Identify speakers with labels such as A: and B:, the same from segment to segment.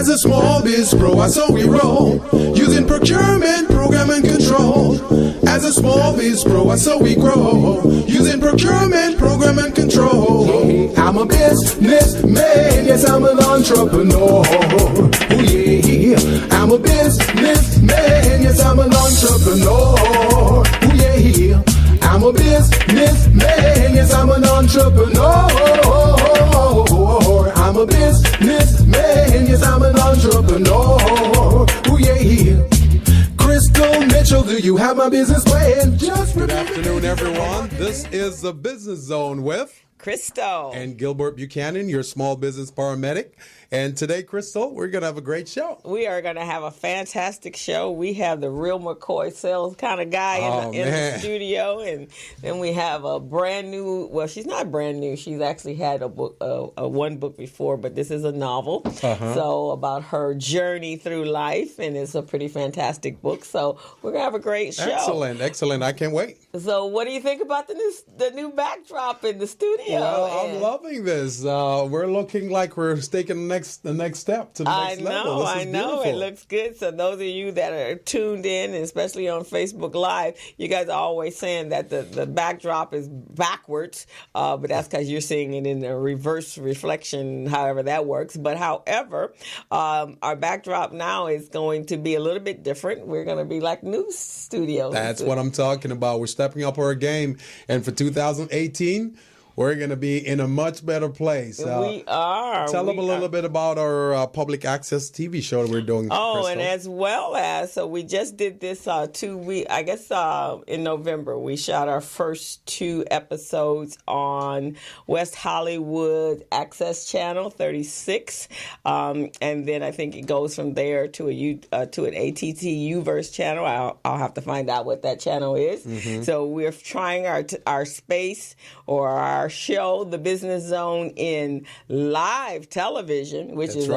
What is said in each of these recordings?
A: As a small biz pro, I saw we roll, using procurement, program, and control. As a small biz pro, I saw we grow, using procurement, program, and control. I'm a businessman, yes, I'm an entrepreneur. Oh yeah, I'm a businessman, yes, I'm an entrepreneur. Oh yeah, I'm a businessman, yes, I'm an entrepreneur. I'm a businessman, yes, I'm an entrepreneur. Oh yeah. Crystal Mitchell, do you have my business plan?
B: Good afternoon, everyone. This is the Business Zone with
C: Crystal
B: and Gilbert Buchanan, your small business paramedic. And today, Crystal, we're going to have a great show.
C: We are going to have a fantastic show. We have the real McCoy sales kind of guy in the studio. And then we have a brand new, well, she's not brand new. She's actually had a book, one book before, but this is a novel. So about her journey through life. And it's a pretty fantastic book. So we're going to have a great show.
B: Excellent. I can't wait.
C: So what do you think about the new backdrop in the studio?
B: Well, I'm loving this. We're looking like we're taking the next step to the next level.
C: I know. It looks good. So those of you that are tuned in, and especially on Facebook Live, you guys are always saying that the backdrop is backwards, but that's because you're seeing it in a reverse reflection, however that works. But however, our backdrop now is going to be a little bit different. We're going to be like new studios.
B: That's what I'm talking about. We're stepping up our game. And for 2018, we're going to be in a much better place.
C: We are.
B: Tell them a little bit about our public access TV show that we're doing.
C: Oh,
B: Crystal.
C: And as well as, so we just did this 2 weeks, I guess in November, we shot our first 2 episodes on West Hollywood Access Channel 36. And then I think it goes from there to an ATT Uverse channel. I'll have to find out what that channel is. Mm-hmm. So we're trying our space or our show, the Business Zone, in live television, which is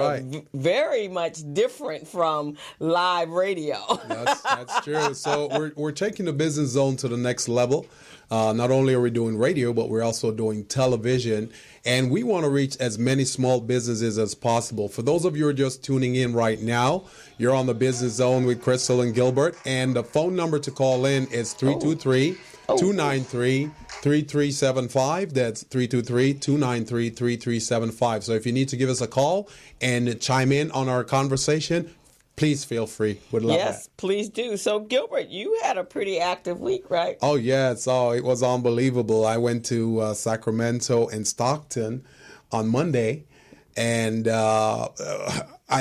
C: very much different from live radio.
B: That's true. So we're taking the Business Zone to the next level. Not only are we doing radio, but we're also doing television. And we want to reach as many small businesses as possible. For those of you who are just tuning in right now, you're on the Business Zone with Crystal and Gilbert. And the phone number to call in is 323-293-3375. That's 323-293-3375. So if you need to give us a call and chime in on our conversation, please feel free. Would love that.
C: Yes, please do. So, Gilbert, you had a pretty active week, right?
B: Oh, yeah. So it was unbelievable. I went to Sacramento and Stockton on Monday, and I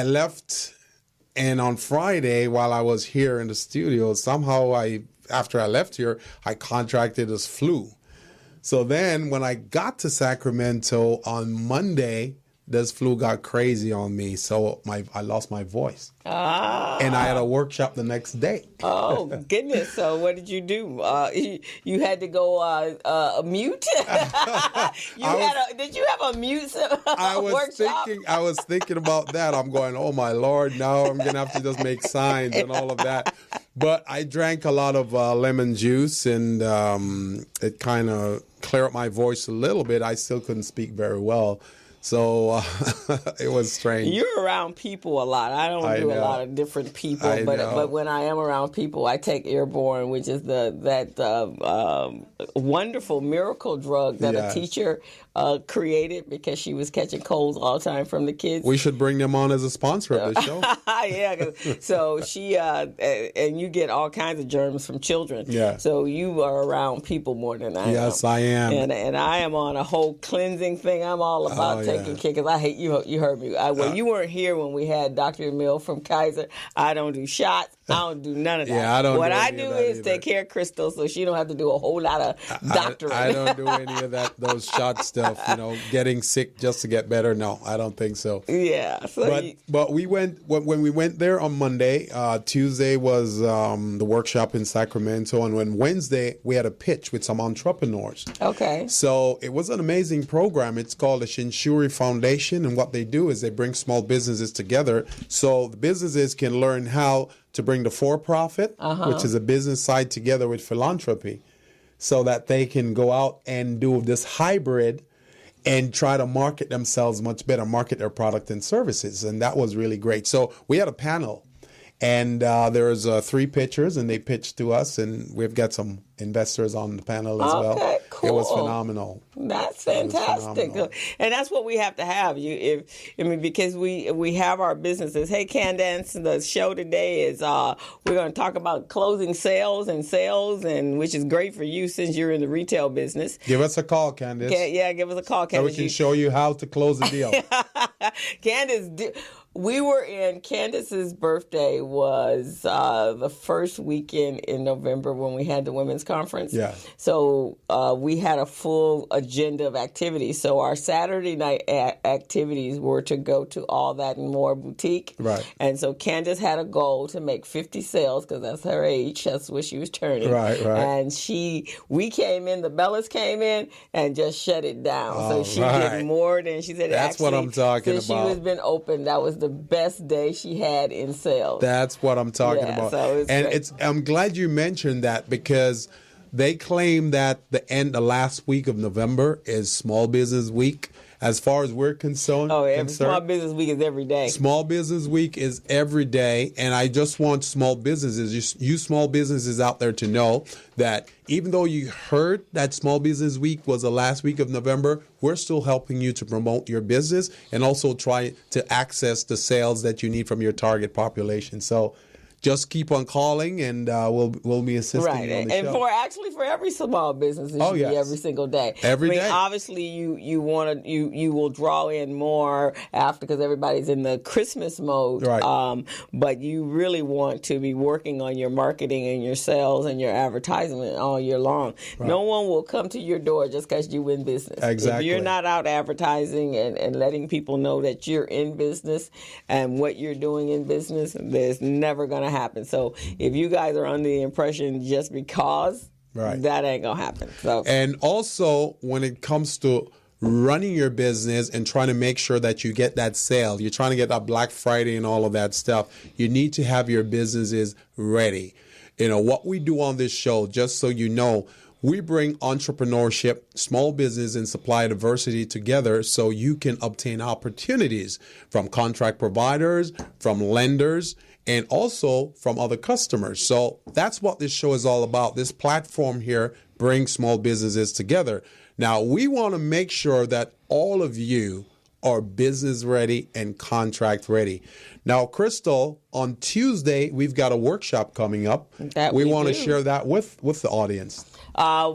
B: left. And on Friday, while I was here in the studio, somehow after I left here, I contracted this flu. So then when I got to Sacramento on Monday, this flu got crazy on me. So I lost my voice. And I had a workshop the next day.
C: Oh, goodness. So what did you do? You had to go mute? Did you have a mute workshop?
B: I was thinking about that. I'm going, oh, my Lord, now I'm going to have to just make signs and all of that. But I drank a lot of lemon juice, and it kind of cleared up my voice a little bit. I still couldn't speak very well. So it was strange.
C: You're around people a lot. I don't do a lot of different people, but when I am around people, I take Airborne, which is that wonderful miracle drug that a teacher created because she was catching colds all the time from the kids.
B: We should bring them on as a sponsor of this show.
C: Yeah, so she and you get all kinds of germs from children.
B: Yeah.
C: So you are around people more than I am.
B: Yes, I am.
C: And I am on a whole cleansing thing. I'm all about taking care, because I hate you. You heard me. You weren't here when we had Dr. Emil from Kaiser. I don't do shots. I don't do none of that.
B: Yeah, I don't.
C: What I do is take care of Crystal, so she don't have to do a whole lot of doctoring.
B: I don't do any of that. Those shot stuff. Getting sick just to get better. No, I don't think so.
C: Yeah. So
B: but we went when we went there on Monday. Tuesday was the workshop in Sacramento, and on Wednesday we had a pitch with some entrepreneurs.
C: Okay.
B: So it was an amazing program. It's called the Shinshuri Foundation, and what they do is they bring small businesses together, so the businesses can learn how to bring the for-profit, which is a business side, together with philanthropy, so that they can go out and do this hybrid and try to market themselves much better, market their product and services. And that was really great. So we had a panel, and there was 3 pitchers, and they pitched to us, and we've got some investors on the panel as well.
C: Okay, cool.
B: It was phenomenal.
C: That's fantastic, and that's what we have to have. Because we have our businesses. Hey, Candace, the show today is we're going to talk about closing sales, and which is great for you since you're in the retail business.
B: Give us a call, Candace.
C: Give us a call, Candace.
B: So we can show you how to close the deal.
C: Candace. Candace's birthday was the first weekend in November when we had the women's conference.
B: Yeah.
C: So we had a full agenda of activities. So our Saturday night activities were to go to All That and More Boutique.
B: Right.
C: And so Candace had a goal to make 50 sales because that's her age. That's what she was turning.
B: Right.
C: And we came in, the Bellas came in and just shut it down. So she did more than she said.
B: That's what I'm talking
C: since
B: about.
C: She was been open. That was the best day she had in sales.
B: That's what I'm talking about.
C: So
B: I'm glad you mentioned that, because they claim that the last week of November is Small Business Week. As far as we're concerned,
C: Small Business Week is every day.
B: Small Business Week is every day, and I just want small businesses, you small businesses out there, to know that even though you heard that Small Business Week was the last week of November, we're still helping you to promote your business and also try to access the sales that you need from your target population. So just keep on calling, and we'll be assisting you on the show.
C: And for every small business, it should be every single day.
B: Every day.
C: Obviously, you will draw in more after, because everybody's in the Christmas mode.
B: Right.
C: But you really want to be working on your marketing and your sales and your advertisement all year long. Right. No one will come to your door just because you win business.
B: Exactly.
C: If you're not out advertising and letting people know that you're in business and what you're doing in business, there's never going to happen. So if you guys are under the impression just because, that ain't gonna happen. So,
B: and also when it comes to running your business and trying to make sure that you get that sale, you're trying to get that Black Friday and all of that stuff, you need to have your businesses ready. What we do on this show, just so you know, we bring entrepreneurship, small business, and supply diversity together so you can obtain opportunities from contract providers, from lenders, and also from other customers. So that's what this show is all about. This platform here brings small businesses together. Now, we want to make sure that all of you are business ready and contract ready. Now, Crystal, on Tuesday, we've got a workshop coming up. We want to share that with the audience.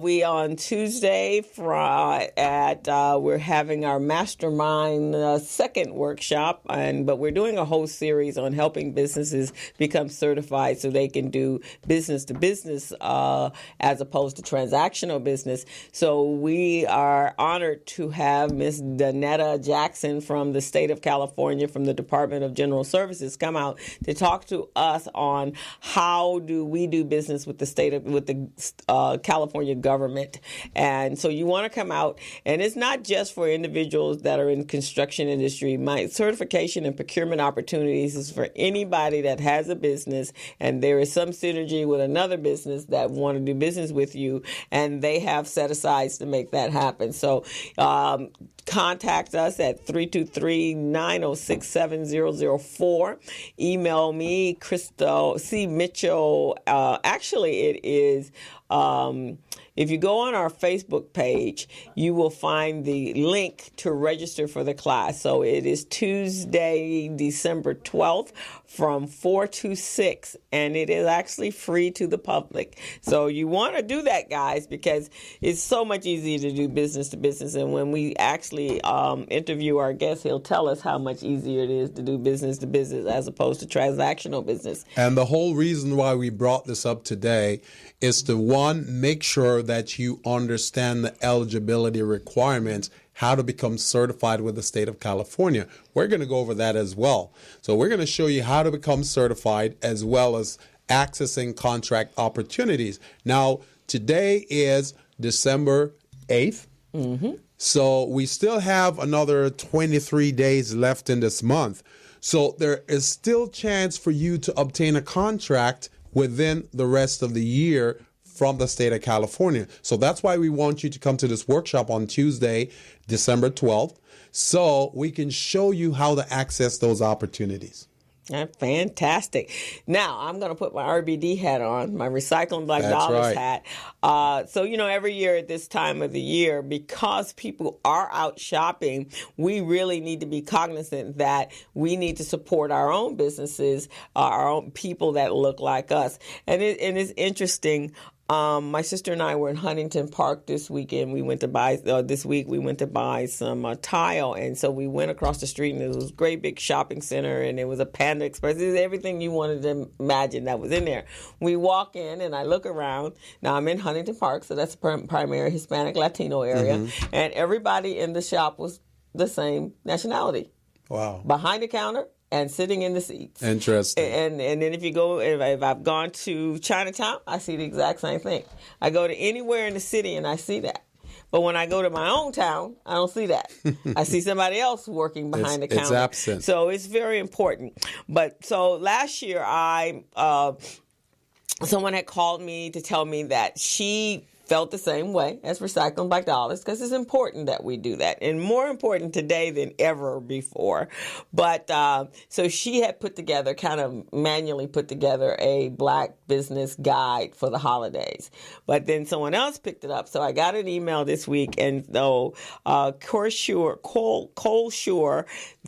C: We on Tuesday we're having our mastermind second workshop, but we're doing a whole series on helping businesses become certified so they can do business to business as opposed to transactional business. So we are honored to have Miss Danetta Jackson from the state of California, from the Department of General Services, come out to talk to us on how do we do business with the California government. And so you want to come out, and it's not just for individuals that are in construction industry. My certification and procurement opportunities is for anybody that has a business and there is some synergy with another business that want to do business with you, and they have set asides to make that happen. So contact us at 323-906-7004. Email me, Crystal C. Mitchell. Actually, it is if you go on our Facebook page, you will find the link to register for the class. So it is Tuesday, December 12th from 4 to 6, and it is actually free to the public. So you want to do that, guys, because it's so much easier to do business to business. And when we actually interview our guest, he'll tell us how much easier it is to do business to business as opposed to transactional business.
B: And the whole reason why we brought this up today is to, one, make sure that you understand the eligibility requirements, how to become certified with the state of California. We're going to go over that as well. So we're going to show you how to become certified as well as accessing contract opportunities. Now, today is December 8th. Mm-hmm. So we still have another 23 days left in this month. So there is still chance for you to obtain a contract within the rest of the year from the state of California. So that's why we want you to come to this workshop on Tuesday, December 12th, so we can show you how to access those opportunities.
C: Fantastic. Now, I'm going to put my RBD hat on, my Recycling Black
B: That's
C: Dollars
B: right.
C: hat. So, every year at this time of the year, because people are out shopping, we really need to be cognizant that we need to support our own businesses, our own people that look like us. And it's interesting. My sister and I were in Huntington Park this weekend. We went to buy some tile, and so we went across the street, and it was a great big shopping center, and it was a Panda Express. It was everything you wanted to imagine that was in there. We walk in, and I look around. Now, I'm in Huntington Park, so that's a primary Hispanic Latino area, and everybody in the shop was the same nationality.
B: Wow.
C: Behind the counter and sitting in the seats.
B: Interesting.
C: And then if I've gone to Chinatown, I see the exact same thing. I go to anywhere in the city and I see that. But when I go to my own town, I don't see that. I see somebody else working behind the counter.
B: It's absent.
C: So it's very important. But so last year, someone had called me to tell me that she felt the same way as Recycling Black Dollars, because it's important that we do that, and more important today than ever before. But so she had manually put together a Black business guide for the holidays. But then someone else picked it up, so I got an email this week, and though Cole Sure,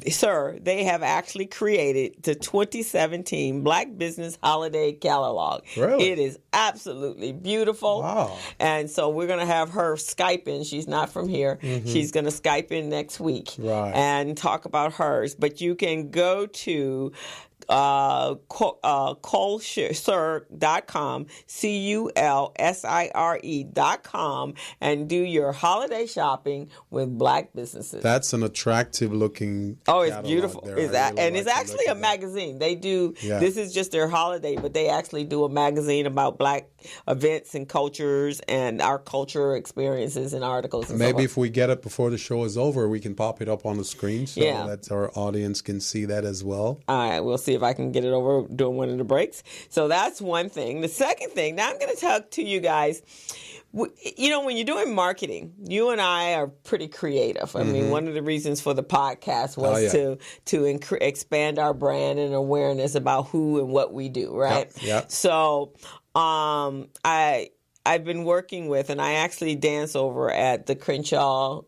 C: sir, they have actually created the 2017 Black Business Holiday Catalog.
B: Really?
C: It is absolutely beautiful.
B: Wow.
C: And so we're going to have her Skype in. She's not from here. She's going to Skype in next week and talk about hers. But you can go to colsire.com, CULSIRE.com, and do your holiday shopping with Black businesses.
B: That's an attractive looking.
C: Oh, it's beautiful. It's actually a
B: that.
C: magazine. They do. Yeah. This is just their holiday, but they actually do a magazine about Black events and cultures and our culture experiences and articles. And
B: maybe if we get it before the show is over, we can pop it up on the screen so that our audience can see that as well.
C: All right, we'll see if I can get it over during one of the breaks. So that's one thing. The second thing, now I'm going to talk to you guys. When you're doing marketing, you and I are pretty creative. I mean, one of the reasons for the podcast was to expand our brand and awareness about who and what we do, right?
B: Yep.
C: So I've been working with, and I actually dance over at the Crenshaw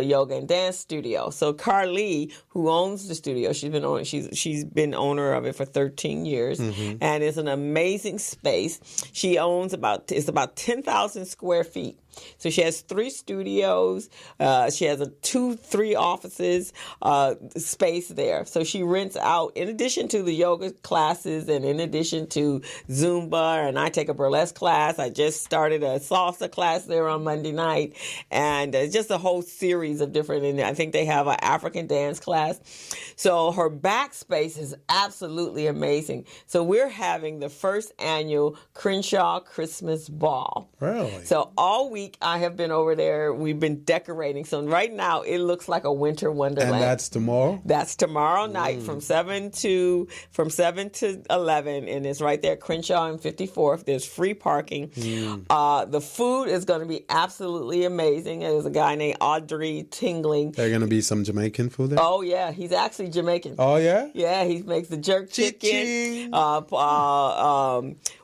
C: yoga and dance studio. So Carly, who owns the studio, she's been owner of it for 13 years, and it's an amazing space. She owns about 10,000 square feet. So she has 3 studios. She has 3 offices space there. So she rents out, in addition to the yoga classes and in addition to Zumba, and I take a burlesque class. I just started a salsa class there on Monday night, and just a whole series of different, and I think they have an African dance class. So her backspace is absolutely amazing. So we're having the first annual Crenshaw Christmas Ball.
B: Really?
C: So all week I have been over there. We've been decorating. So right now it looks like a winter wonderland.
B: And that's tomorrow?
C: That's tomorrow night from 7 to 11, and it's right there at Crenshaw and 54th. There's free parking. The food is going to be absolutely amazing. There's a guy named Audrey Tingling.
B: There's going to be some Jamaican food there?
C: Oh yeah, he's actually Jamaican.
B: Oh yeah?
C: Yeah, he makes the jerk chicken.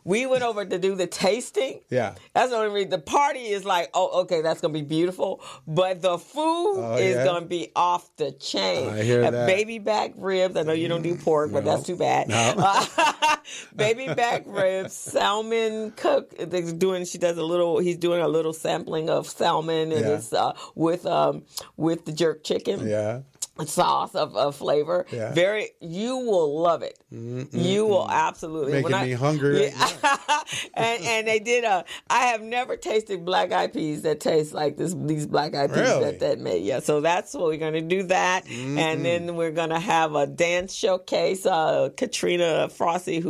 C: We went over to do the tasting.
B: Yeah.
C: That's the only reason. The party is like, oh, okay, that's going to be beautiful. But the food is going to be off the chain.
B: I hear that.
C: Baby back ribs. I know you don't do pork, but that's too bad.
B: No.
C: Baby back ribs, salmon cook. He's doing a little sampling of salmon, and it's with the jerk chicken.
B: Yeah.
C: Sauce of flavor.
B: Yeah.
C: You will love it. You will absolutely.
B: Making me hungry.
C: And they did I have never tasted black eyed peas that taste like these black eyed peas that made. Yeah. So that's what we're going to do that. And then we're going to have a dance showcase. Katrina Frosty,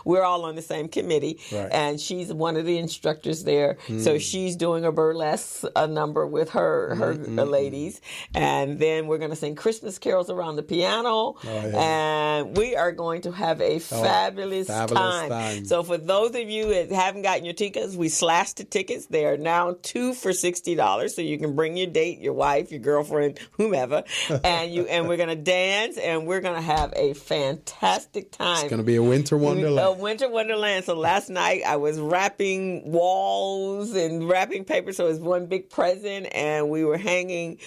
C: we're all on the same committee.
B: Right.
C: And she's one of the instructors there. So she's doing a burlesque number with her ladies. And then we're going to sing Christmas Christmas carols around the piano, and we are going to have a fabulous time. So for those of you that haven't gotten your tickets, we slashed the tickets. They are now 2 for $60, so you can bring your date, your wife, your girlfriend, whomever, and we're going to dance, and we're going to have a fantastic time.
B: It's going to be a winter wonderland.
C: A winter wonderland. So last night I was wrapping walls and wrapping paper, so it was one big present, and we were hanging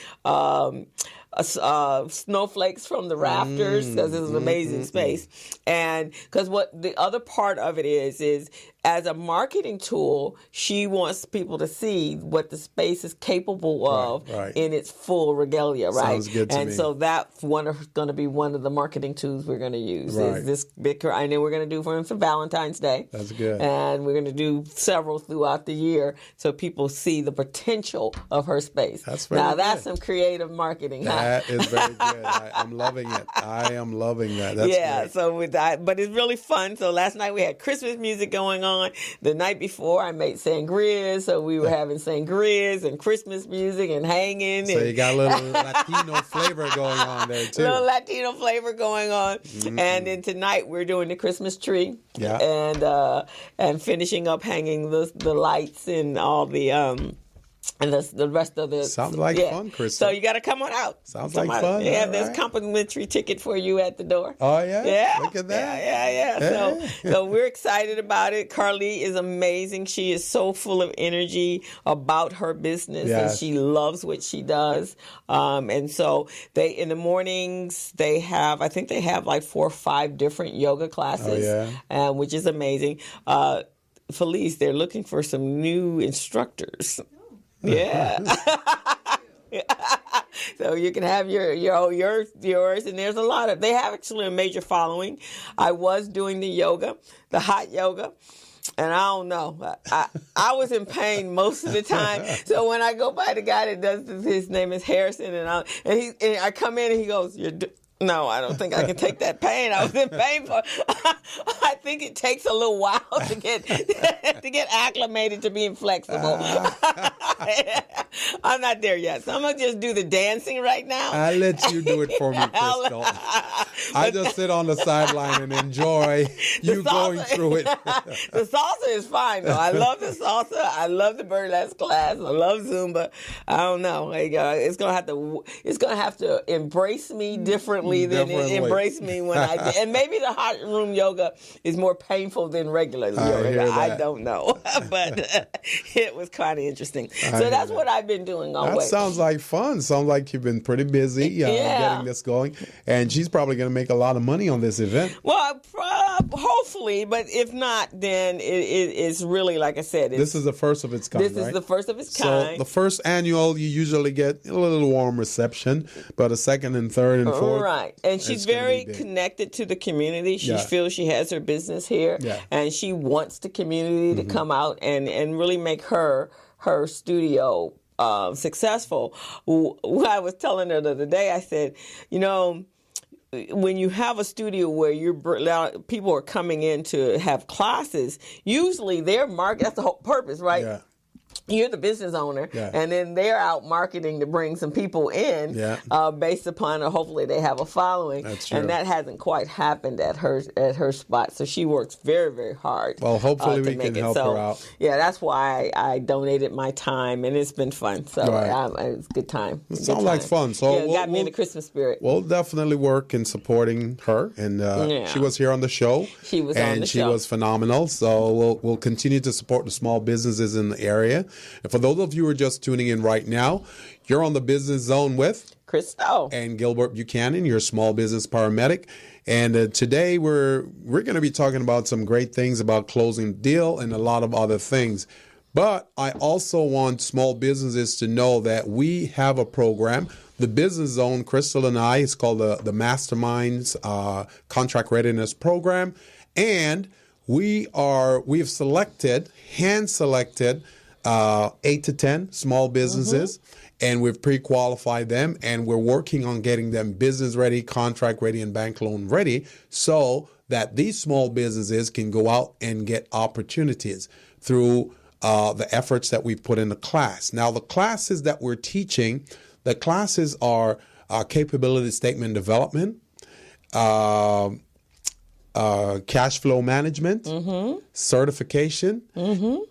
C: snowflakes from the rafters because it was an amazing space. And because what the other part of it is as a marketing tool, she wants people to see what the space is capable of in its full regalia, right?
B: Sounds good to
C: and
B: me.
C: so that's going to be one of the marketing tools we're going to use. Is this big, and then we're going to do for Valentine's Day.
B: That's good.
C: And we're going to do several throughout the year so people see the potential of her space.
B: That's very good.
C: That's some creative marketing.
B: That is very good. I'm loving it. I am loving that. That's great.
C: So with that, but it's really fun. So last night we had Christmas music going on. The night before I made sangrias, so we were having sangrias and Christmas music and hanging.
B: So you got a little Latino flavor going on there too.
C: Little Latino flavor going on. And then tonight we're doing the Christmas tree. And finishing up hanging the lights and all the and the rest of the...
B: Sounds like fun, Crystal.
C: So you got to come on out.
B: Sounds like fun.
C: Yeah, there's a complimentary ticket for you at the door.
B: Oh, yeah?
C: Yeah.
B: Look at that.
C: Yeah. So we're excited about it. Carly is amazing. She is so full of energy about her business, and she loves what she does. And so in the mornings, I think they have like 4 or 5 different yoga classes, which is amazing. Felice, they're looking for some new instructors. Yeah. So you can have yours, and there's a lot of. They have actually a major following. I was doing the hot yoga, and I don't know. I was in pain most of the time. So when I go by the guy that does this, his name is Harrison, and I come in and he goes, no, I don't think I can take that pain. I was in pain for. I think it takes a little while to get acclimated to being flexible. I'm not there yet, so I'm gonna just do the dancing right now.
B: I'll let you do it for me, Crystal. I just sit on the sideline and enjoy you going through it.
C: The salsa is fine though. I love the salsa. I love the burlesque class. I love Zumba. I don't know. It's gonna have to embrace me differently than it embraced me when I did. And maybe the hot room yoga is more painful than regular yoga. I don't know, but it was kind of interesting. So that's what I've been doing all
B: week. That sounds like fun. Sounds like you've been pretty busy getting this going. And she's probably going to make a lot of money on this event.
C: Well, hopefully, but if not, then it's really, like I said.
B: This is the first of its kind,
C: This is the first of its kind.
B: So the first annual, you usually get a little warm reception, but a second and third and fourth.
C: Right. And she's very connected to the community. She feels she has her business here, and she wants the community to come out and really make her studio successful. I was telling her the other day, I said, when you have a studio where people are coming in to have classes, usually their market, that's the whole purpose, right? Yeah. You're the business owner, and then they're out marketing to bring some people in based upon, hopefully they have a following.
B: That's true.
C: And that hasn't quite happened at her spot. So she works very, very hard.
B: Well, hopefully we can help her out.
C: Yeah, that's why I donated my time, and it's been fun. So it's a good time.
B: It sounds like fun. So
C: it got me in the Christmas spirit.
B: We'll definitely work in supporting her. And she was here on the show.
C: She was on the show.
B: And she was phenomenal. So we'll continue to support the small businesses in the area. And for those of you who are just tuning in right now, you're on the Business Zone with
C: Crystal
B: and Gilbert Buchanan, your small business paramedic. And today we're going to be talking about some great things about closing the deal and a lot of other things. But I also want small businesses to know that we have a program, the Business Zone, Crystal and I, it's called the Masterminds Contract Readiness Program. And we've hand-selected 8 to 10 small businesses, and we've pre-qualified them, and we're working on getting them business ready, contract ready, and bank loan ready so that these small businesses can go out and get opportunities through the efforts that we've put in the class. Now, the classes that we're teaching, the classes are capability statement development, cash flow management, certification,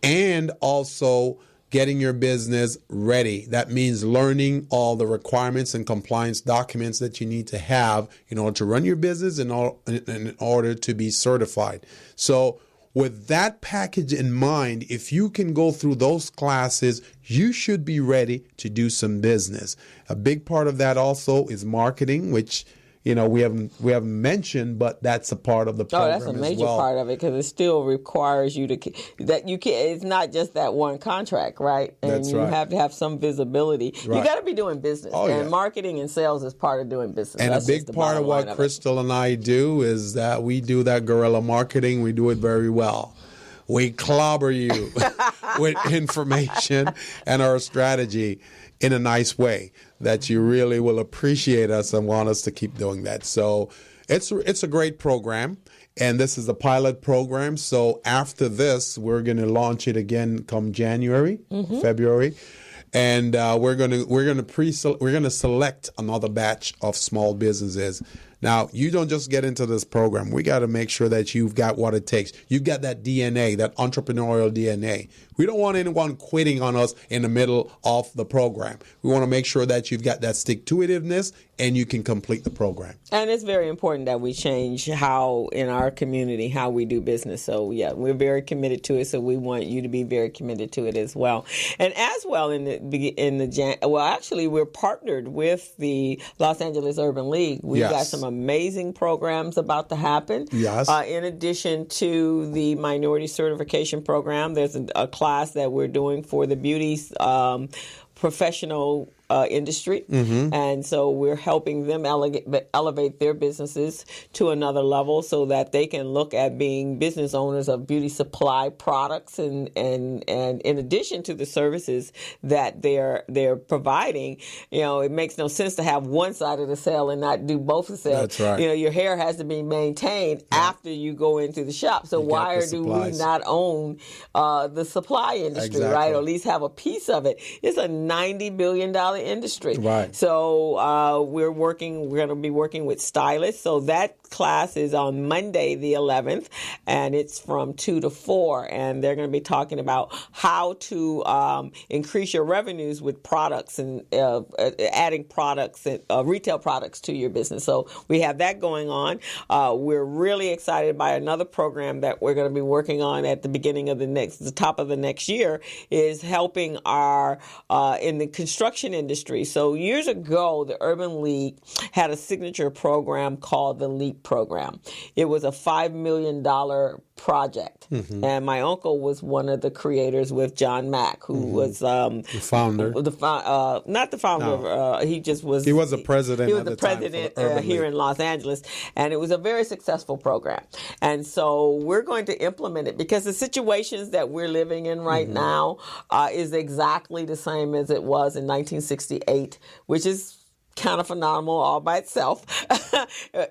B: and also getting your business ready. That means learning all the requirements and compliance documents that you need to have in order to run your business and in order to be certified. So with that package in mind, if you can go through those classes, you should be ready to do some business. A big part of that also is marketing, which we haven't mentioned, but that's a part of the program.
C: Oh, that's a major part of it, because it still requires you it's not just that one contract, right? And
B: that's
C: you
B: right.
C: have to have some visibility.
B: Right.
C: You got to be doing business, and marketing and sales is part of doing business.
B: And
C: that's
B: a big part of what Crystal and I do is that we do that guerrilla marketing. We do it very well. We clobber you with information and our strategy in a nice way that you really will appreciate us and want us to keep doing that. So it's a great program, and this is a pilot program. So after this, we're going to launch it again come January, February, and we're going to select another batch of small businesses. Now, you don't just get into this program. We got to make sure that you've got what it takes. You've got that DNA, that entrepreneurial DNA. We don't want anyone quitting on us in the middle of the program. We want to make sure that you've got that stick-to-itiveness and you can complete the program.
C: And it's very important that we change how, in our community, how we do business. So, yeah, we're very committed to it, so we want you to be very committed to it as well. And as well, actually, we're partnered with the Los Angeles Urban League. We've got some amazing programs about to happen.
B: Yes.
C: In addition to the minority certification program, there's a class that we're doing for the beauty professional industry. And so we're helping them elevate their businesses to another level so that they can look at being business owners of beauty supply products and in addition to the services that they're providing. It makes no sense to have one side of the sale and not do both the sale.
B: That's right.
C: Your hair has to be maintained after you go into the shop. So why do we not own the supply industry, right? Or at least have a piece of it? It's a $90 billion industry.
B: Right.
C: So we're going to be working with stylists. So that class is on Monday the 11th, and it's from 2 to 4. And they're going to be talking about how to increase your revenues with products and adding products and retail products to your business. So we have that going on. We're really excited by another program that we're going to be working on at the top of the next year, is helping our in the construction industry. So years ago, the Urban League had a signature program called the LEAP program. It was a $5 million project. And my uncle was one of the creators with John Mack, who was
B: the founder.
C: Not the founder.
B: No.
C: He just was.
B: He was the president.
C: He was the president here in Los Angeles, and it was a very successful program. And so we're going to implement it because the situations that we're living in right now is exactly the same as it was in 1968, which is kind of phenomenal all by itself.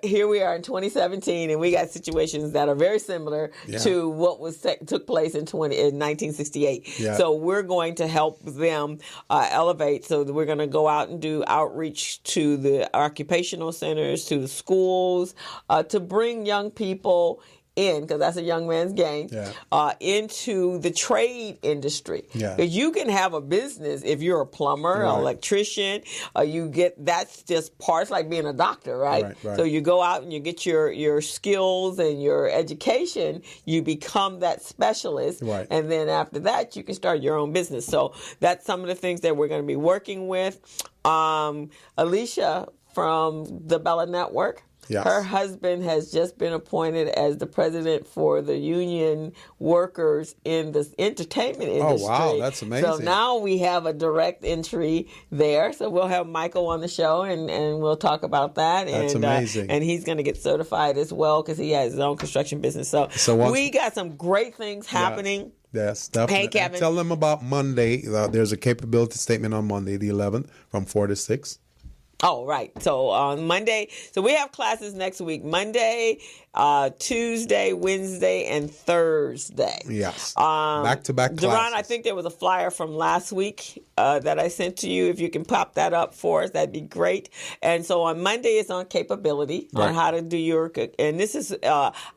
C: Here we are in 2017, and we got situations that are very similar to what took place in 1968. Yeah. So we're going to help them elevate. So we're going to go out and do outreach to the occupational centers, to the schools, to bring young people in, because that's a young man's game, into the trade industry. Because you can have a business if you're a plumber, an electrician, that's just parts like being a doctor, right? So you go out and you get your skills and your education, you become that specialist, and then after that you can start your own business. So that's some of the things that we're going to be working with. Alicia from the Bella Network. Yes. Her husband has just been appointed as the president for the union workers in the entertainment industry.
B: Oh, wow, that's amazing.
C: So now we have a direct entry there. So we'll have Michael on the show, and we'll talk about that.
B: That's amazing.
C: And he's going to get certified as well because he has his own construction business. So we got some great things happening.
B: Yes, definitely.
C: Hey, Kevin.
B: And tell them about Monday. There's a capability statement on Monday, the 11th, from 4 to 6.
C: Oh, right. So on Monday, so we have classes next week, Monday, Tuesday, Wednesday, and Thursday.
B: Yes. Back-to-back classes.
C: Duran, I think there was a flyer from last week that I sent to you. If you can pop that up for us, that'd be great. And so on Monday, it's on capability, on how to do your, and this is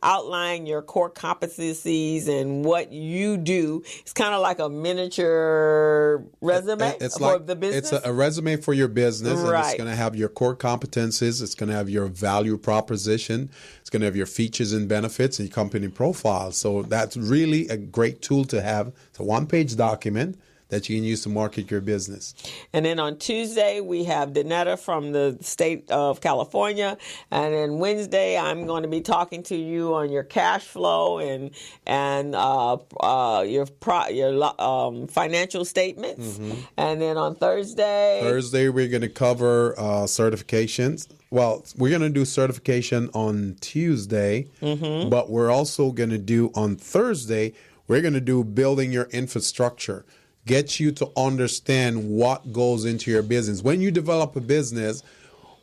C: outline your core competencies and what you do. It's kind of like a miniature resume for the business.
B: It's a resume for your business, and
C: Right.
B: it's going to have your core competencies. It's going to have your value proposition. It's going to have your features and benefits and your company profile. So that's really a great tool to have. It's a one-page document that you can use to market your business.
C: And then on Tuesday, we have Danetta from the state of California. And then Wednesday, I'm going to be talking to you on your cash flow and your financial statements. Mm-hmm. And then on Thursday,
B: we're going to cover certifications. Well, we're going to do certification on Tuesday, mm-hmm. but we're also going to do on Thursday, we're going to do building your infrastructure. Get you to understand what goes into your business. When you develop a business,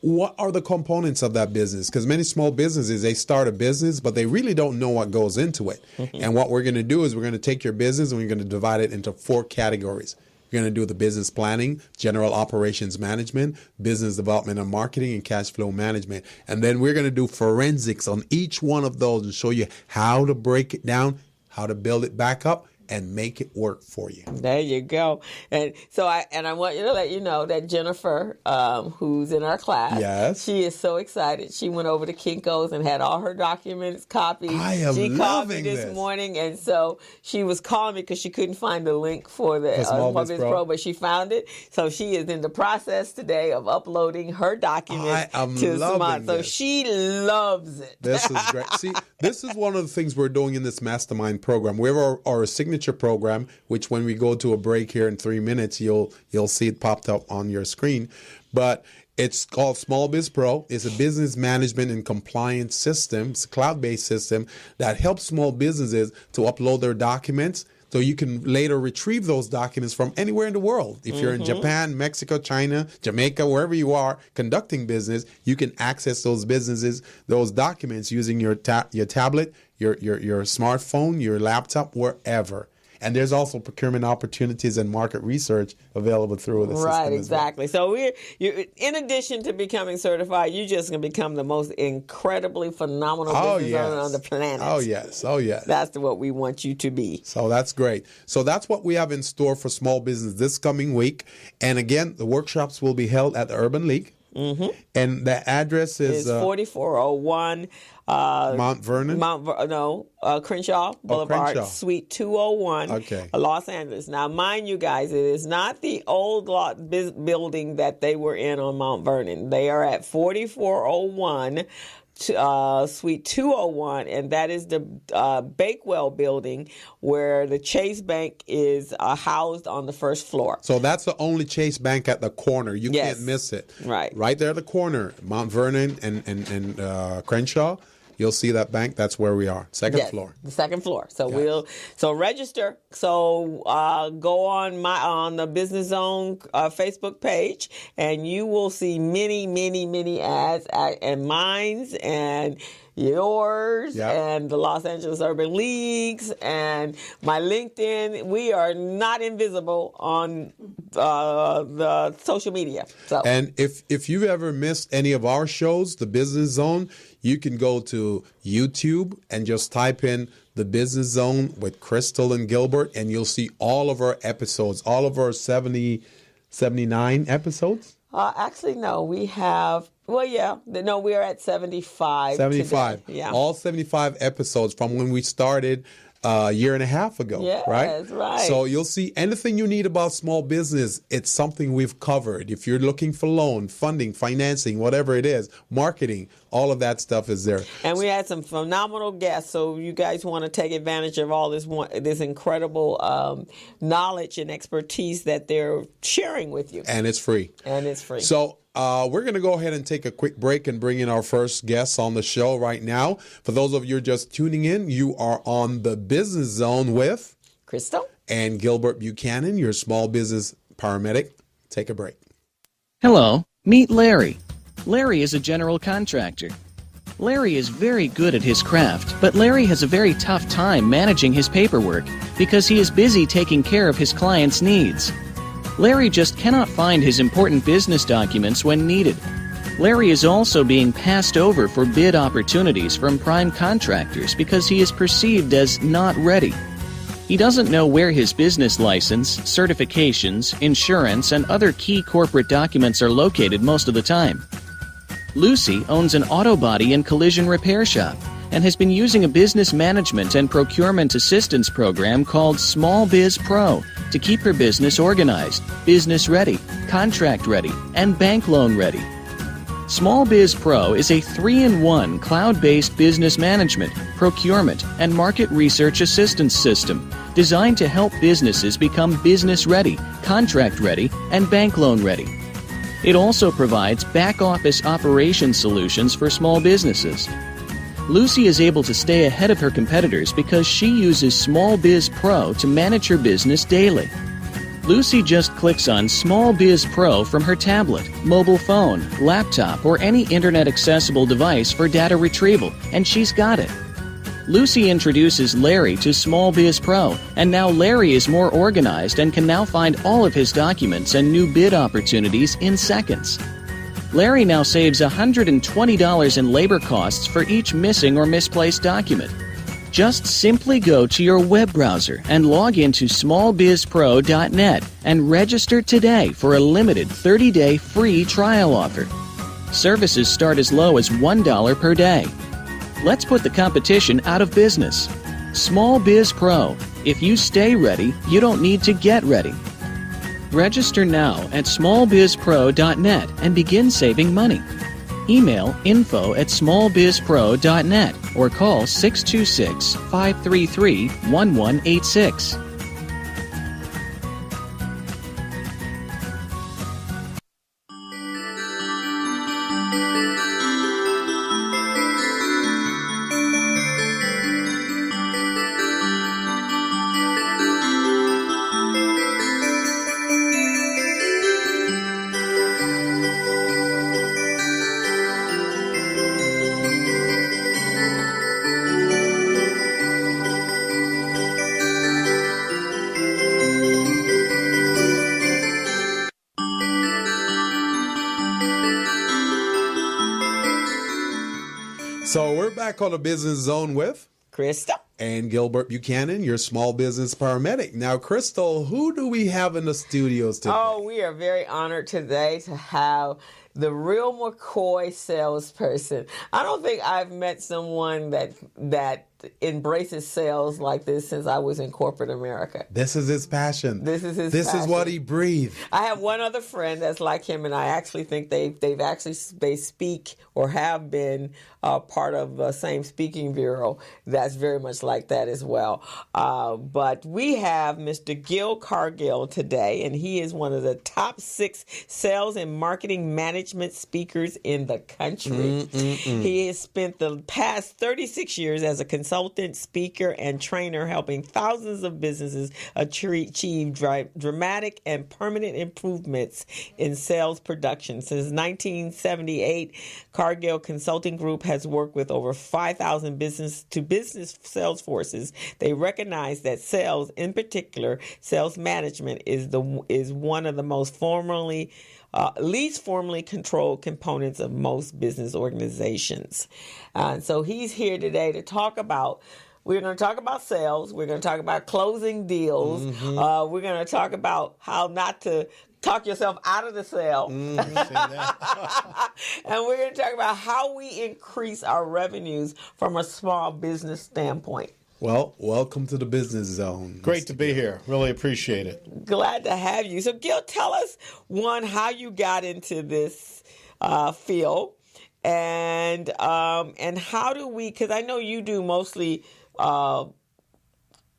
B: what are the components of that business? Because many small businesses, they start a business, but they really don't know what goes into it. Mm-hmm. And what we're going to do is we're going to take your business and we're going to divide it into 4 categories. We're going to do the business planning, general operations management, business development and marketing, and cash flow management. And then we're going to do forensics on each one of those and show you how to break it down, how to build it back up, and make it work for you.
C: There you go. And so I want you to let you know that Jennifer, who's in our class,
B: yes,
C: she is so excited. She went over to Kinko's and had all her documents copied.
B: I am
C: She called me
B: loving
C: this morning, and so she was calling me because she couldn't find the link for the
B: Small
C: Biz Pro, but she found it. So she is in the process today of uploading her documents to Smart. So she loves it.
B: This is great. See, this is one of the things we're doing in this mastermind program. We have our signature program, which when we go to a break here in 3 minutes, you'll see it popped up on your screen. But it's called Small Biz Pro. It's a business management and compliance system. It's a cloud-based system that helps small businesses to upload their documents so you can later retrieve those documents from anywhere in the world. If you're in Japan, Mexico, China, Jamaica, wherever you are conducting business, you can access those documents using your tablet, your smartphone, your laptop, wherever. And there's also procurement opportunities and market research available through the system.
C: Right, exactly. So in addition to becoming certified, you're just going to become the most incredibly phenomenal business owner on the planet.
B: Oh, yes. Oh, yes.
C: That's what we want you to be.
B: So that's great. So that's what we have in store for small business this coming week. And again, the workshops will be held at the Urban League. Mm-hmm. And the address is
C: 4401
B: Mount Vernon?
C: Crenshaw Boulevard,
B: Crenshaw.
C: Suite 201, Los Angeles. Now, mind you guys, it is not the old building that they were in on Mount Vernon. They are at 4401 Suite 201, and that is the Bakewell building where the Chase Bank is housed on the first floor.
B: So that's the only Chase Bank at the corner. You can't miss it. Right there at the corner, Mount Vernon and Crenshaw. You'll see that bank. That's where we are. Second floor.
C: The second floor. So so register. So go on the BusinessZone Facebook page, and you will see many, many, many ads and mines and yours and the Los Angeles Urban Leagues and my LinkedIn. We are not invisible on the social media. So.
B: And if you've ever missed any of our shows, the Business Zone, you can go to YouTube and just type in the Business Zone with Crystal and Gilbert, and you'll see all of our episodes, all of our 79 episodes.
C: Actually, no, we have. Well, yeah. No, we are at 75.
B: 75.
C: Today. Yeah.
B: All 75 episodes from when we started a year and a half ago.
C: Yes, right.
B: So you'll see anything you need about small business, it's something we've covered. If you're looking for loan, funding, financing, whatever it is, marketing, all of that stuff is there.
C: And we had some phenomenal guests. So you guys want to take advantage of all this incredible knowledge and expertise that they're sharing with you.
B: And it's free. So we're going to go ahead and take a quick break and bring in our first guest on the show right now. For those of you just tuning in, you are on the Business Zone with
C: Crystal
B: and Gilbert Buchanan, your small business paramedic. Take a break.
D: Hello, Meet Larry. Larry is a general contractor. Larry is very good at his craft, but Larry has a very tough time managing his paperwork because he is busy taking care of his clients' needs. Larry just cannot find his important business documents when needed. Larry is also being passed over for bid opportunities from prime contractors because he is perceived as not ready. He doesn't know where his business license, certifications, insurance, and other key corporate documents are located most of the time. Lucy owns an auto body and collision repair shop and has been using a business management and procurement assistance program called Small Biz Pro to keep her business organized, business ready, contract ready, and bank loan ready. Small Biz Pro is a 3-in-1 cloud-based business management, procurement, and market research assistance system designed to help businesses become business ready, contract ready, and bank loan ready. It also provides back-office operation solutions for small businesses. Lucy is able to stay ahead of her competitors because she uses Small Biz Pro to manage her business daily. Lucy just clicks on Small Biz Pro from her tablet, mobile phone, laptop, or any internet-accessible device for data retrieval, and she's got it. Lucy introduces Larry to Small Biz Pro, and now Larry is more organized and can now find all of his documents and new bid opportunities in seconds. Larry now saves $120 in labor costs for each missing or misplaced document. Just simply go to your web browser and log into smallbizpro.net and register today for a limited 30-day free trial offer. Services start as low as $1 per day. Let's put the competition out of business. Small Biz Pro. If you stay ready, you don't need to get ready. Register now at smallbizpro.net and begin saving money. Email info@smallbizpro.net or call 626-533-1186.
B: So we're back on the Business Zone with
C: Krista
B: and Gilbert Buchanan, your small business paramedic. Now, Crystal, who do we have in the studios today?
C: Oh, we are very honored today to have the real McCoy salesperson. I don't think I've met someone that embraces sales like this since I was in corporate America.
B: This is his passion.
C: This is his
B: This
C: passion.
B: is what he breathed.
C: I have one other friend that's like him, and I actually think they speak or have been part of the same speaking bureau that's very much like that as well. But we have Mr. Gil Cargill today, and he is one of the top 6 sales and marketing management speakers in the country. He has spent the past 36 years as a consultant, speaker, and trainer helping thousands of businesses achieve dramatic and permanent improvements in sales production. Since 1978, Cargill Consulting Group has worked with over 5,000 business-to-business sales forces. They recognize that sales, in particular, sales management, is one of the most least formally controlled components of most business organizations. So he's here today to talk about, we're going to talk about sales, we're going to talk about closing deals, we're going to talk about how not to talk yourself out of the sale. And we're going to talk about how we increase our revenues from a small business standpoint.
B: Well, welcome to the Business Zone.
E: Great to be here. Really appreciate it.
C: Glad to have you. So, Gil, tell us, one, how you got into this field, and how do we, because I know you do mostly,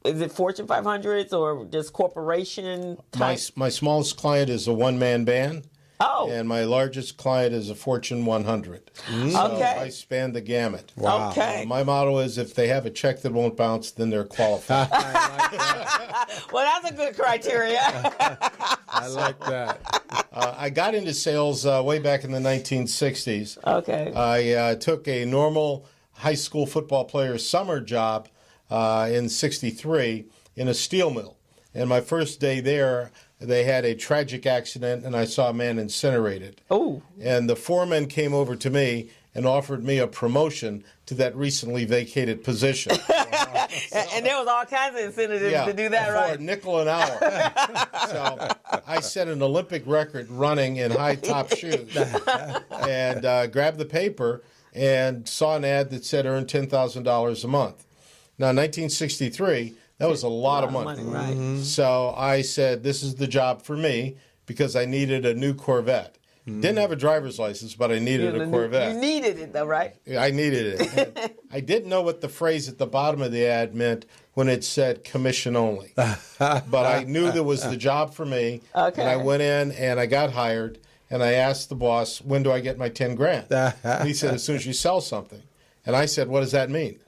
C: is it Fortune 500s or just corporation type?
E: My smallest client is a one-man band.
C: Oh.
E: And my largest client is a Fortune 100. So
C: Okay.
E: I span the gamut.
B: Wow.
C: Okay.
E: My motto is if they have a check that won't bounce, then they're qualified.
B: I like that.
C: Well, that's a good criteria.
B: I like that.
E: I got into sales way back in the 1960s.
C: Okay.
E: I took a normal high school football player's summer job in '63 in a steel mill. And my first day there, they had a tragic accident, and I saw a man incinerated.
C: Oh.
E: And the foreman came over to me and offered me a promotion to that recently vacated position.
C: And there was all kinds of incentives to do that,
E: for
C: right?
E: a nickel an hour. So I set an Olympic record running in high-top shoes and grabbed the paper and saw an ad that said earn $10,000 a month. Now, in 1963, that was a lot of money.
C: Right.
B: Mm-hmm.
E: So I said, this is the job for me because I needed a new Corvette. Didn't have a driver's license, but I needed a Corvette.
C: You needed it, though, right?
E: I needed it. And I didn't know what the phrase at the bottom of the ad meant when it said commission only. But I knew there was the job for me.
C: Okay.
E: And I went in and I got hired. And I asked the boss, when do I get my 10 grand? And he said, as soon as you sell something. And I said, what does that mean?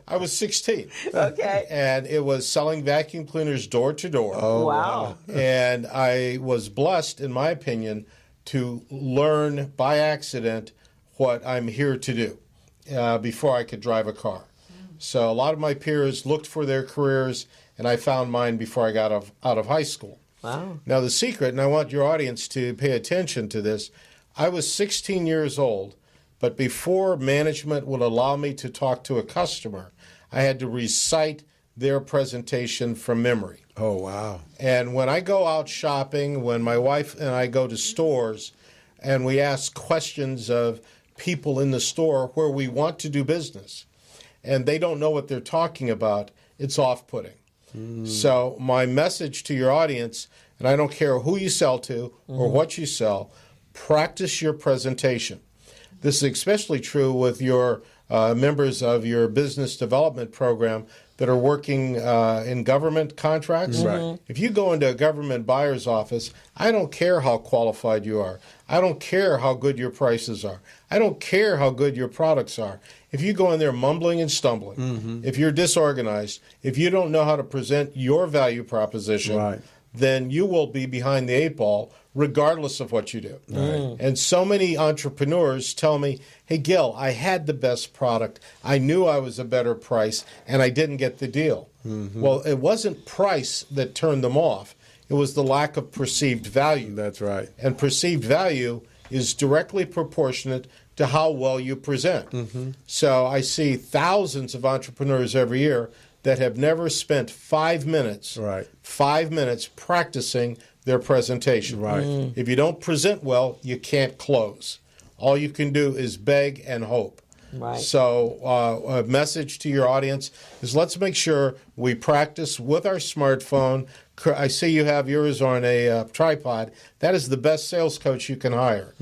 E: I was 16.
C: Okay.
E: And it was selling vacuum cleaners door to door.
B: Oh,
C: Wow.
E: And I was blessed, in my opinion, to learn by accident what I'm here to do before I could drive a car. So a lot of my peers looked for their careers, and I found mine before I got out of high school.
C: Wow.
E: Now, the secret, and I want your audience to pay attention to this, I was 16 years old, but before management would allow me to talk to a customer, I had to recite their presentation from memory.
B: Oh, wow.
E: And when I go out shopping, when my wife and I go to stores, and we ask questions of people in the store where we want to do business, and they don't know what they're talking about, it's off-putting. So my message to your audience, and I don't care who you sell to or what you sell, practice your presentation. This is especially true with your members of your business development program that are working in government contracts.
B: Right.
E: If you go into a government buyer's office, I don't care how qualified you are. I don't care how good your prices are. I don't care how good your products are. If you go in there mumbling and stumbling, if you're disorganized, if you don't know how to present your value proposition,
B: Right.
E: then you will be behind the eight ball regardless of what you do.
B: Right.
E: And so many entrepreneurs tell me, hey, Gil, I had the best product. I knew I was a better price, and I didn't get the deal. Well, it wasn't price that turned them off. It was the lack of perceived value.
B: That's right.
E: And perceived value is directly proportionate to how well you present. So I see thousands of entrepreneurs every year that have never spent 5 minutes,
B: Right.
E: 5 minutes practicing their presentation.
B: Right.
E: If you don't present well, you can't close. All you can do is beg and hope.
C: Right.
E: So a message to your audience is let's make sure we practice with our smartphone. I see you have yours on a tripod. That is the best sales coach you can hire.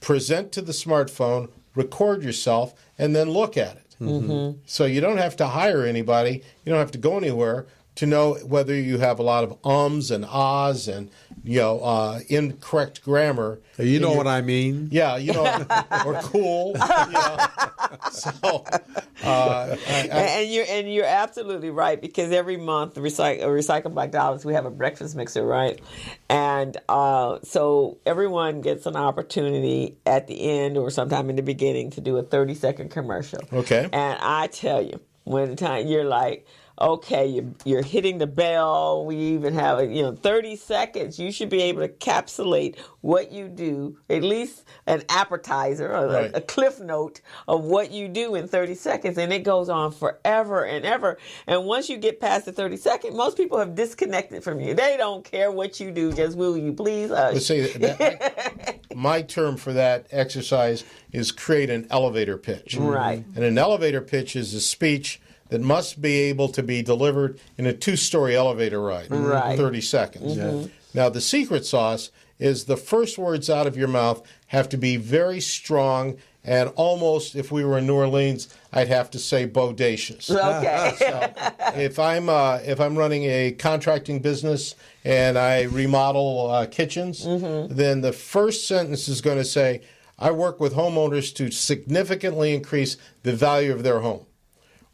E: Present to the smartphone, record yourself, and then look at it. So you don't have to hire anybody. You don't have to go anywhere to know whether you have a lot of ums and ahs and incorrect grammar.
B: You know what I mean?
E: Yeah, or cool. So,
C: and you're absolutely right, because every month Recycle Black Dollars, we have a breakfast mixer, right? And so everyone gets an opportunity at the end or sometime in the beginning to do a 30-second commercial.
E: Okay.
C: And I tell you, when the time you're like, okay, you're hitting the bell. We even have 30 seconds. You should be able to encapsulate what you do, at least an appetizer or
E: Right.
C: a cliff note of what you do in 30 seconds. And it goes on forever and ever. And once you get past the 30 seconds, most people have disconnected from you. They don't care what you do. Just will you please hush?
E: let's say my term for that exercise is create an elevator pitch.
C: Right.
E: And an elevator pitch is a speech that must be able to be delivered in a 2-story elevator ride in
C: Right.
E: 30 seconds. Now, the secret sauce is the first words out of your mouth have to be very strong and almost, if we were in New Orleans, I'd have to say bodacious.
C: Okay.
E: So if I'm running a contracting business and I remodel kitchens, then the first sentence is going to say, I work with homeowners to significantly increase the value of their home.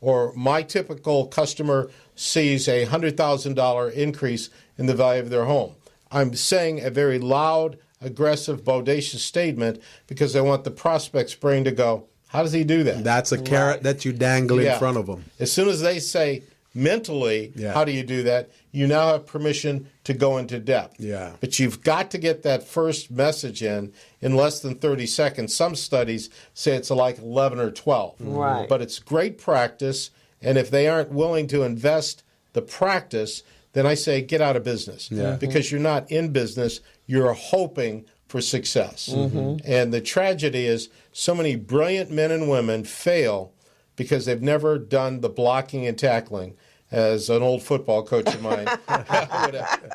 E: Or my typical customer sees a $100,000 increase in the value of their home. I'm saying a very loud, aggressive, bodacious statement because I want the prospect's brain to go, how does he do that?
B: That's a carrot that you dangle in front of them.
E: As soon as they say mentally, how do you do that? You now have permission to go into depth.
B: Yeah.
E: But you've got to get that first message in less than 30 seconds. Some studies say it's like 11 or 12.
C: Right.
E: But it's great practice, and if they aren't willing to invest the practice, then I say get out of business. Because you're not in business, you're hoping for success. And the tragedy is so many brilliant men and women fail because they've never done the blocking and tackling. As an old football coach of mine,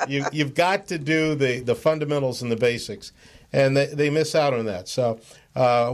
E: you've got to do the fundamentals and the basics, and they miss out on that. So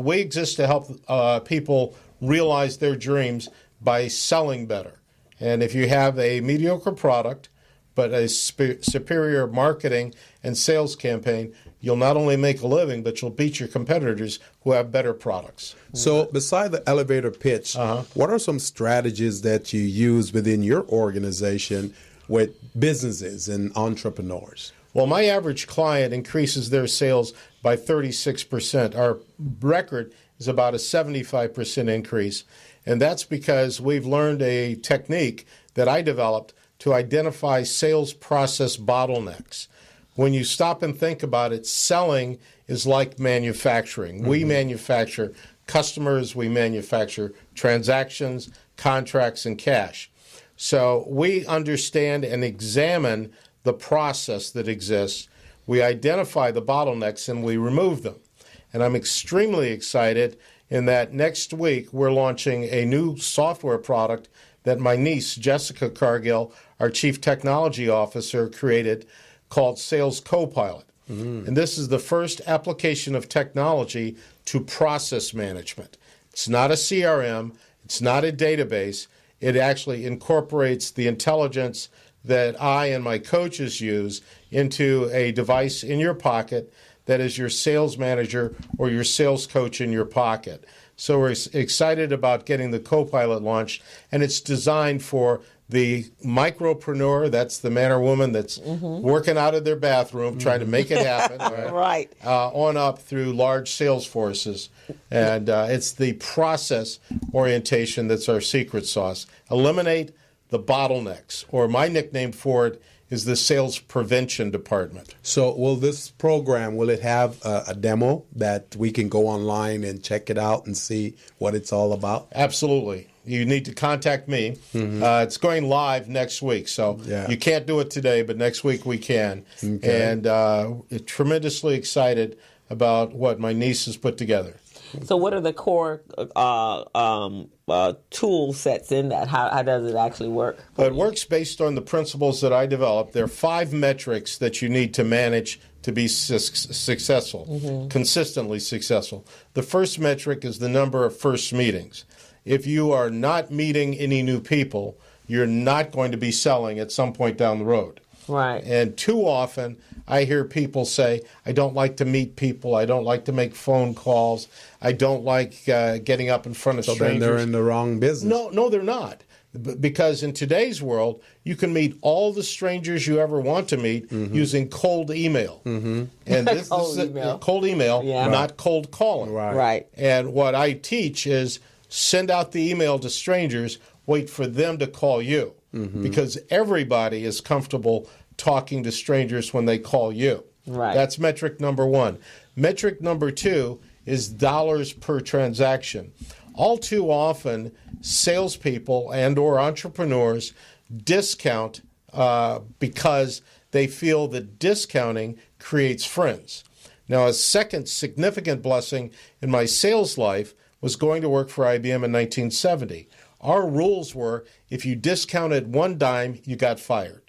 E: we exist to help people realize their dreams by selling better. And if you have a mediocre product but a superior marketing and sales campaign, you'll not only make a living, but you'll beat your competitors who have better products.
B: So beside the elevator pitch, what are some strategies that you use within your organization with businesses and entrepreneurs?
E: Well, my average client increases their sales by 36%. Our record is about a 75% increase. And that's because we've learned a technique that I developed to identify sales process bottlenecks. When you stop and think about it, selling is like manufacturing. We manufacture customers, we manufacture transactions, contracts, and cash. So we understand and examine the process that exists. We identify the bottlenecks and we remove them. And I'm extremely excited in that next week we're launching a new software product that my niece, Jessica Cargill, our Chief Technology Officer, created called Sales Copilot. And this is the first application of technology to process management. It's not a CRM. It's not a database. It actually incorporates the intelligence that I and my coaches use into a device in your pocket that is your sales manager or your sales coach in your pocket. So we're excited about getting the Copilot launched, and it's designed for the micropreneur, that's the man or woman that's working out of their bathroom, trying to make it happen,
C: Right.
E: On up through large sales forces. And it's the process orientation that's our secret sauce. Eliminate the bottlenecks, or my nickname for it is the sales prevention department.
B: So will this program, will it have a demo that we can go online and check it out and see what it's all about?
E: Absolutely. You need to contact me. It's going live next week, so you can't do it today, but next week we can. Okay. And tremendously excited about what my niece has put together.
C: So what are the core tool sets in that? How does it actually work?
E: It works based on the principles that I developed. There are 5 metrics that you need to manage to be successful, consistently successful. The first metric is the number of first meetings. If you are not meeting any new people, you're not going to be selling at some point down the road.
C: Right.
E: And too often, I hear people say, I don't like to meet people. I don't like to make phone calls. I don't like getting up in front of strangers.
B: So then they're in the wrong business.
E: No, they're not. Because in today's world, you can meet all the strangers you ever want to meet using cold email. And this is cold email, not cold calling.
C: Right.
E: And what I teach is send out the email to strangers, wait for them to call you. Because everybody is comfortable talking to strangers when they call you.
C: Right.
E: That's metric number 1. Metric number 2 is dollars per transaction. All too often, salespeople and or entrepreneurs discount because they feel that discounting creates friends. Now, a second significant blessing in my sales life was going to work for IBM in 1970. Our rules were if you discounted 1 dime, you got fired.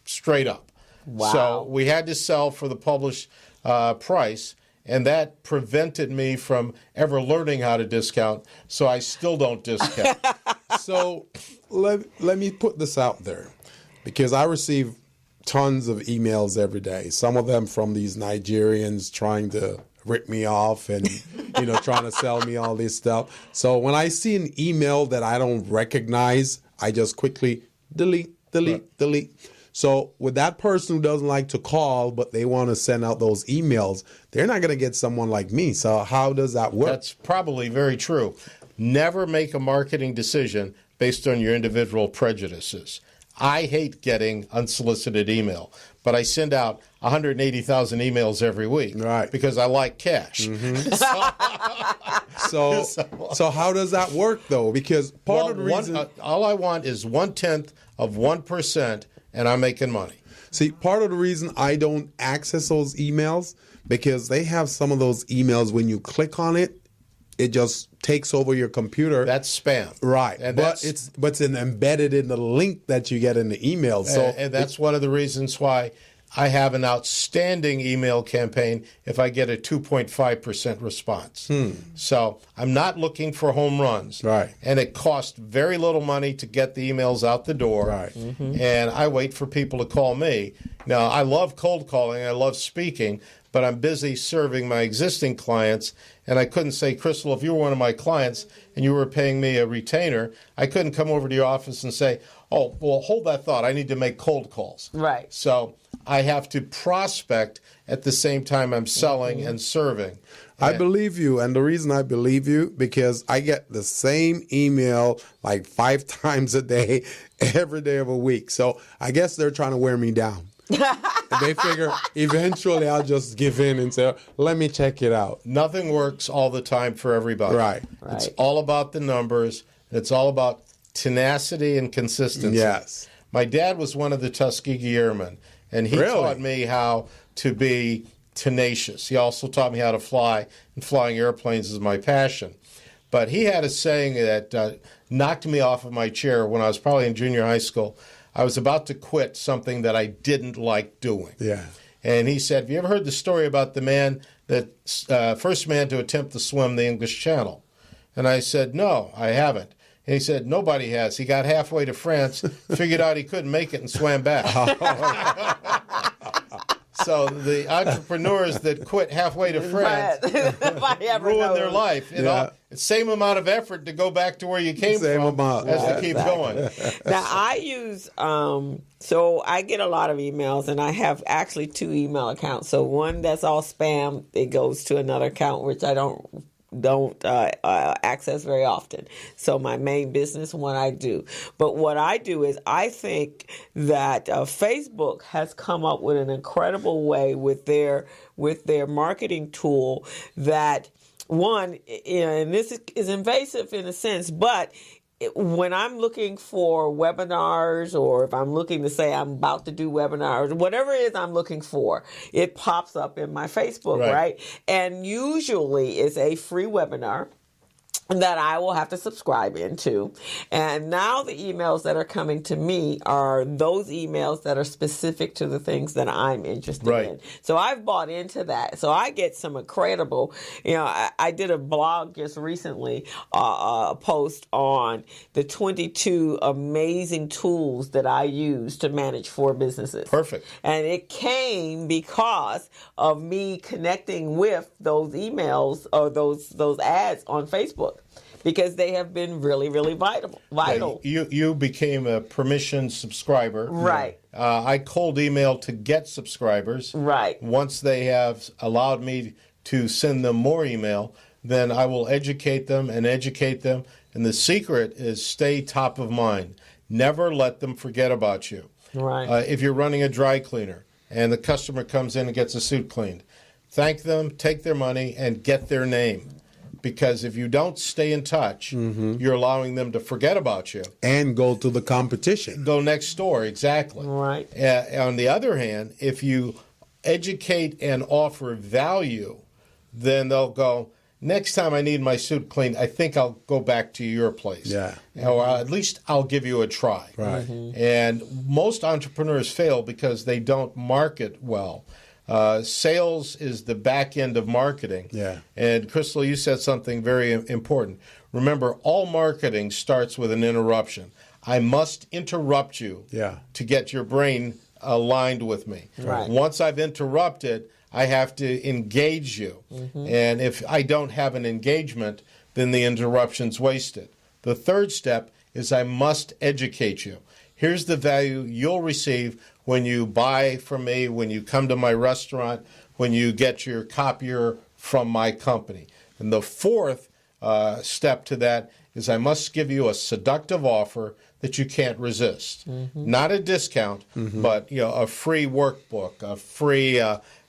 E: Straight up.
C: Wow.
E: So we had to sell for the published price, and that prevented me from ever learning how to discount, so I still don't discount.
B: So let me put this out there, because I receive tons of emails every day, some of them from these Nigerians trying to rip me off and trying to sell me all this stuff. So when I see an email that I don't recognize, I just quickly delete. So with that person who doesn't like to call, but they want to send out those emails, they're not going to get someone like me. So how does that work?
E: That's probably very true. Never make a marketing decision based on your individual prejudices. I hate getting unsolicited email, but I send out 180,000 emails every week,
B: right?
E: Because I like cash.
B: So how does that work, though? Because part of the reason...
E: all I want is 1/10 of 1%, and I'm making money.
B: See, part of the reason I don't access those emails, because they have some of those emails, when you click on it, it just takes over your computer.
E: That's spam.
B: Right.
E: And
B: but it's embedded in the link that you get in the email. So
E: and that's one of the reasons why I have an outstanding email campaign if I get a 2.5% response. So I'm not looking for home runs.
B: Right.
E: And it costs very little money to get the emails out the door.
B: Right.
E: And I wait for people to call me. Now, I love cold calling. I love speaking. But I'm busy serving my existing clients, and I couldn't say, Crystal, if you were one of my clients and you were paying me a retainer, I couldn't come over to your office and say, oh, well, hold that thought. I need to make cold calls.
C: Right.
E: So I have to prospect at the same time I'm selling and serving.
B: I believe you, and the reason I believe you, because I get the same email like 5 times a day, every day of a week. So I guess they're trying to wear me down. They figure eventually I'll just give in and say, let me check it out.
E: Nothing works all the time for everybody.
B: Right.
E: It's all about the numbers. It's all about tenacity and consistency.
B: Yes.
E: My dad was one of the Tuskegee Airmen, and he taught me how to be tenacious. He also taught me how to fly, and flying airplanes is my passion. But he had a saying that knocked me off of my chair when I was probably in junior high school. I was about to quit something that I didn't like doing.
B: Yeah.
E: And he said, have you ever heard the story about the man that first man to attempt to swim the English Channel? And I said, no, I haven't. And he said, nobody has. He got halfway to France, figured out he couldn't make it, and swam back. So the entrepreneurs that quit halfway to France ruin their life. It's the same amount of effort to go back to where you came from as to keep going.
C: Now, I use, so I get a lot of emails, and I have actually 2 email accounts. So one that's all spam, it goes to another account, which I don't access very often. So my main business one I do. But what I do is I think that Facebook has come up with an incredible way with their marketing tool that, one, and this is invasive in a sense, but when I'm looking for webinars, or if I'm looking to say I'm about to do webinars, whatever it is I'm looking for, it pops up in my Facebook, right? And usually it's a free webinar that I will have to subscribe into. And now the emails that are coming to me are those emails that are specific to the things that I'm interested in. So I've bought into that. So I get some incredible, I did a blog just recently, a post on the 22 amazing tools that I use to manage 4 businesses.
E: Perfect.
C: And it came because of me connecting with those emails or those ads on Facebook, because they have been really, really vital.
E: You became a permission subscriber.
C: Right.
E: I cold email to get subscribers.
C: Right.
E: Once they have allowed me to send them more email, then I will educate them. And the secret is stay top of mind. Never let them forget about you.
C: Right.
E: If you're running a dry cleaner and the customer comes in and gets a suit cleaned, thank them, take their money, and get their name. Because if you don't stay in touch, you're allowing them to forget about you.
B: And go to the competition.
E: Go next door, exactly.
C: Right.
E: On the other hand, if you educate and offer value, then they'll go, next time I need my suit cleaned, I think I'll go back to your place.
B: Yeah.
E: Or at least I'll give you a try.
B: Right.
E: And most entrepreneurs fail because they don't market well. Sales is the back end of marketing.
B: Yeah.
E: And Crystal, you said something very important. Remember, all marketing starts with an interruption. I must interrupt you to get your brain aligned with me.
C: Right.
E: Once I've interrupted, I have to engage you. And if I don't have an engagement, then the interruption's wasted. The third step is I must educate you. Here's the value you'll receive when you buy from me, when you come to my restaurant, when you get your copier from my company. And the fourth step to that is I must give you a seductive offer that you can't resist. Not a discount, but a free workbook, a free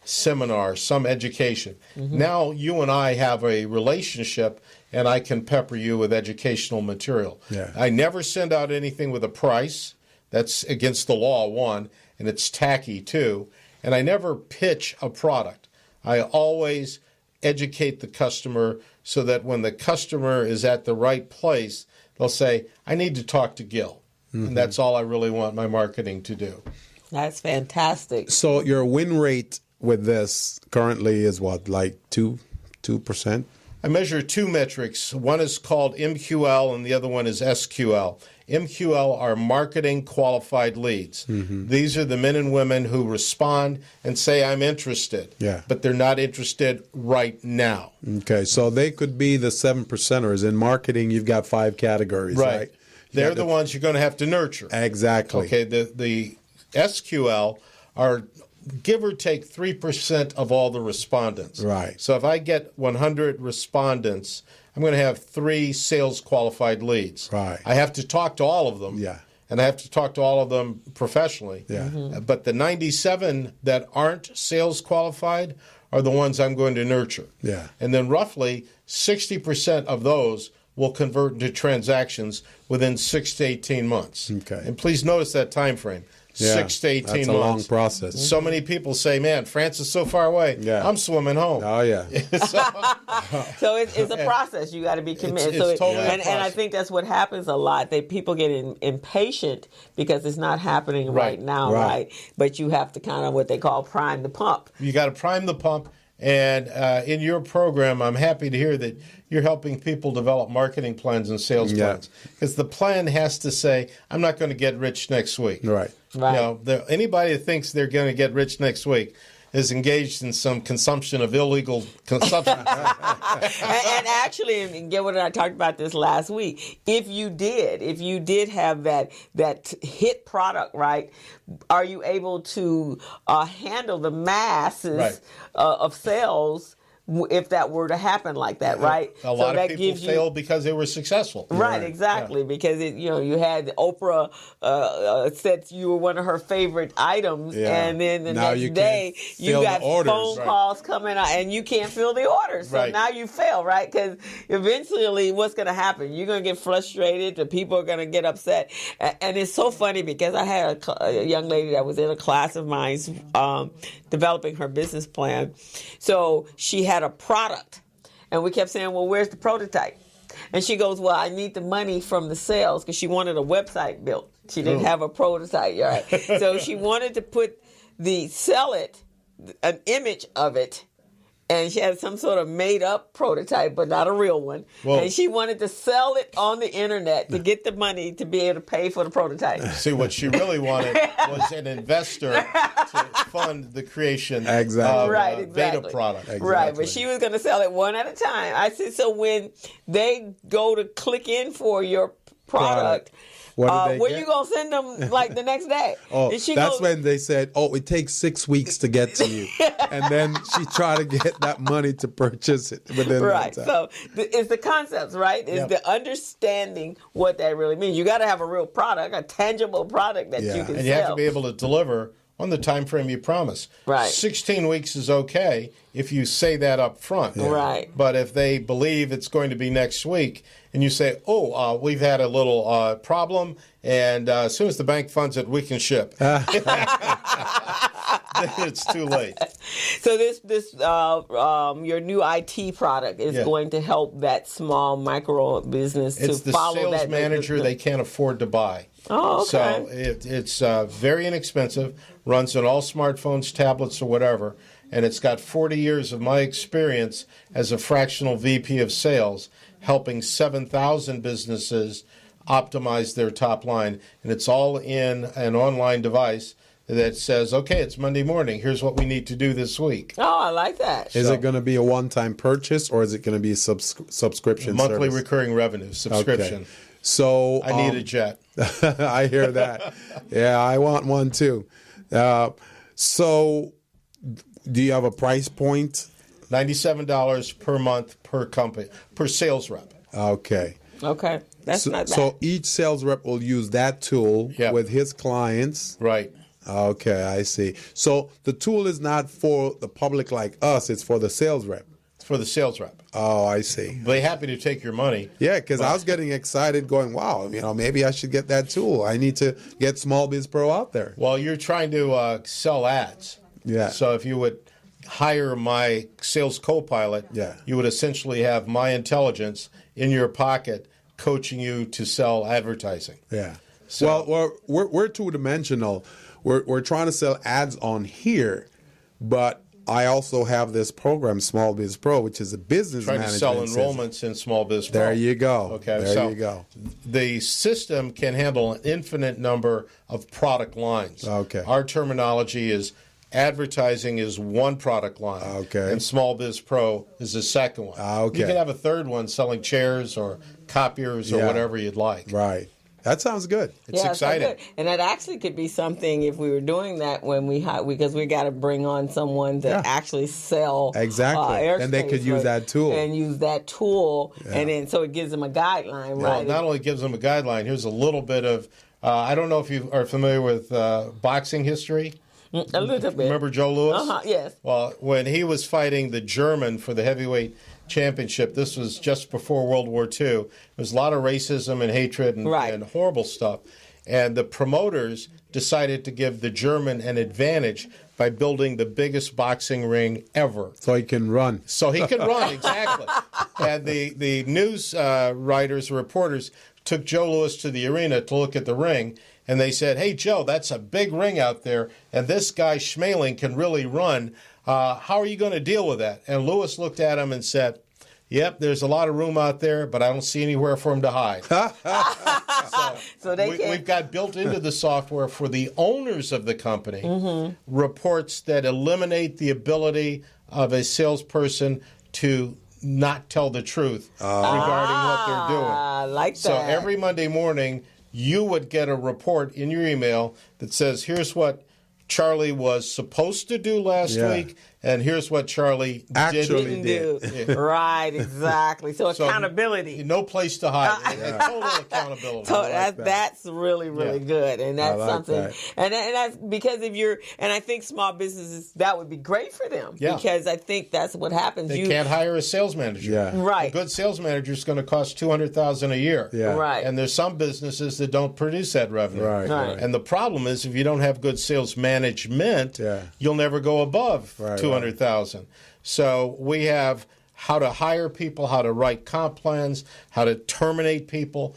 E: seminar, some education. Now you and I have a relationship, and I can pepper you with educational material.
B: Yeah.
E: I never send out anything with a price. That's against the law, one, and it's tacky, two. And I never pitch a product. I always educate the customer so that when the customer is at the right place, they'll say, I need to talk to Gil. And that's all I really want my marketing to do.
C: That's fantastic.
B: So your win rate with this currently is what, like 2%?
E: I measure two metrics. One is called MQL and the other one is SQL. MQL are marketing qualified leads. These are the men and women who respond and say, I'm interested.
B: Yeah.
E: But they're not interested right now.
B: Okay, so they could be the 7%ers. In marketing, you've got 5 categories, right?
E: They're the ones you're going to have to nurture.
B: Exactly.
E: Okay, the SQL are give or take 3% of all the respondents.
B: Right.
E: So if I get 100 respondents, I'm going to have 3 sales qualified leads.
B: Right.
E: I have to talk to all of them.
B: Yeah.
E: And I have to talk to all of them professionally.
B: Yeah.
E: But the 97 that aren't sales qualified are the ones I'm going to nurture.
B: Yeah.
E: And then roughly 60% of those will convert into transactions within 6 to 18 months.
B: Okay.
E: And please notice that time frame.
B: Yeah,
E: 6 to 18
B: that's
E: months.
B: a long process.
E: So many people say, man, France is so far away.
B: Yeah.
E: I'm swimming home.
B: Oh, yeah.
C: So it's a process. You got to be committed.
E: It's totally a
C: and I think that's what happens a lot. People get impatient because it's not happening right now, right? But you have to kind of what they call prime the pump.
E: You got to prime the pump. And in your program, I'm happy to hear that you're helping people develop marketing plans and sales plans. Because the plan has to say, I'm not going to get rich next week.
B: Right.
E: Anybody that thinks they're going to get rich next week is engaged in some consumption of illegal consumption.
C: and actually, and Gilbert and I talked about this last week. If you did have that hit product, right, are you able to handle the masses of sales? If that were to happen like that, right?
E: A lot of people fail because they were successful.
C: Right, exactly. Yeah. Because you had Oprah said you were one of her favorite items, and then the next day you got phone calls coming out, and you can't fill the orders. So now you fail, right? Because eventually, what's going to happen? You're going to get frustrated. The people are going to get upset, and it's so funny because I had a young lady that was in a class of mine developing her business plan. So she had a product, and we kept saying, well, where's the prototype? And she goes, well, I need the money from the sales, because she wanted a website built. She didn't have a prototype, right? So she wanted to sell it, an image of it, and she had some sort of made-up prototype, but not a real one. Whoa. And she wanted to sell it on the internet to get the money to be able to pay for the prototype.
E: See, what she really wanted was an investor to fund the creation of a beta product.
B: Exactly.
C: Right, but she was going to sell it one at a time. I said, so when they go to click in for your product, when you going to send them like the next day?
B: When they said, it takes 6 weeks to get to you. And then she tried to get that money to purchase it within that time.
C: So it's the concepts, right? It's the understanding what that really means. You got to have a real product, a tangible product that you can sell.
E: And you have to be able to deliver on the time frame you promise.
C: Right.
E: 16 weeks is okay if you say that up front.
C: Yeah. Right.
E: But if they believe it's going to be next week, and you say, we've had a little problem, and as soon as the bank funds it, we can ship. It's too late.
C: So this your new IT product is going to help that small micro business
E: it's
C: to follow that.
E: It's the sales manager they can't afford to buy.
C: Oh, okay.
E: So it's very inexpensive, runs on all smartphones, tablets, or whatever, and it's got 40 years of my experience as a fractional VP of sales, helping 7,000 businesses optimize their top line. And it's all in an online device that says, okay, it's Monday morning. Here's what we need to do this week.
C: Oh, I like that.
B: Is it going to be a one-time purchase, or is it going to be a subscription
E: monthly
B: service?
E: Recurring revenue subscription.
B: Okay. So
E: I need a jet.
B: I hear that. Yeah, I want one too. So, do you have a price point?
E: $97 per month per company, per sales rep.
B: Okay.
C: Okay. That's not bad.
B: So each sales rep will use that tool with his clients.
E: Right.
B: Okay, I see. So the tool is not for the public like us, it's for the sales rep.
E: It's for the sales rep.
B: Oh, I see.
E: They're happy to take your money.
B: Yeah, because I was getting excited going, wow, maybe I should get that tool. I need to get Small Biz Pro out there.
E: Well, you're trying to sell ads.
B: Yeah.
E: So if you would hire my sales co-pilot, you would essentially have my intelligence in your pocket coaching you to sell advertising.
B: Yeah.
E: So,
B: well, we're two-dimensional. We're trying to sell ads on here, but I also have this program, Small Biz Pro, which is a business management
E: trying to sell enrollments in Small Biz Pro.
B: There you go.
E: Okay,
B: there you go.
E: The system can handle an infinite number of product lines.
B: Okay.
E: Our terminology is advertising is one product line.
B: Okay.
E: And Small Biz Pro is the second one.
B: Okay.
E: You can have a third one selling chairs or copiers or whatever you'd like.
B: Right. That sounds good.
E: It's exciting.
C: Good. And that actually could be something if we were doing that when because we got to bring on someone to actually sell
B: exactly, and they could use that tool
C: and then so it gives them a guideline,
E: Well,
C: right?
E: not only gives them a guideline. Here's a little bit of I don't know if you are familiar with boxing history.
C: A little bit.
E: Remember Joe Louis?
C: Yes.
E: Well, when he was fighting the German for the heavyweight championship, this was just before World War II. There was a lot of racism and hatred and horrible stuff. And the promoters decided to give the German an advantage by building the biggest boxing ring ever.
B: So he can run.
E: So he can run, exactly. And the news writers, reporters, took Joe Louis to the arena to look at the ring. And they said, hey, Joe, that's a big ring out there, and this guy Schmeling can really run. How are you going to deal with that? And Lewis looked at him and said, yep, there's a lot of room out there, but I don't see anywhere for him to hide. We've got built into the software for the owners of the company reports that eliminate the ability of a salesperson to not tell the truth regarding what they're doing.
C: I like that.
E: So every Monday morning, you would get a report in your email that says, here's what Charlie was supposed to do last week, and here's what Charlie
B: actually
C: did.
B: Yeah.
C: Right, exactly. So accountability.
E: No place to hide. Total accountability.
C: That's really, really good. And that's something.
B: That.
C: And that's because and I think small businesses, that would be great for them.
E: Yeah.
C: Because I think that's what happens.
E: They can't hire a sales manager.
B: Yeah.
C: Right.
E: A good sales manager is going to cost $200,000 a year.
B: Yeah.
C: Right.
E: And there's some businesses that don't produce that revenue.
B: Right.
E: And the problem is if you don't have good sales management, you'll never go above $200,000. So we have how to hire people, how to write comp plans, how to terminate people.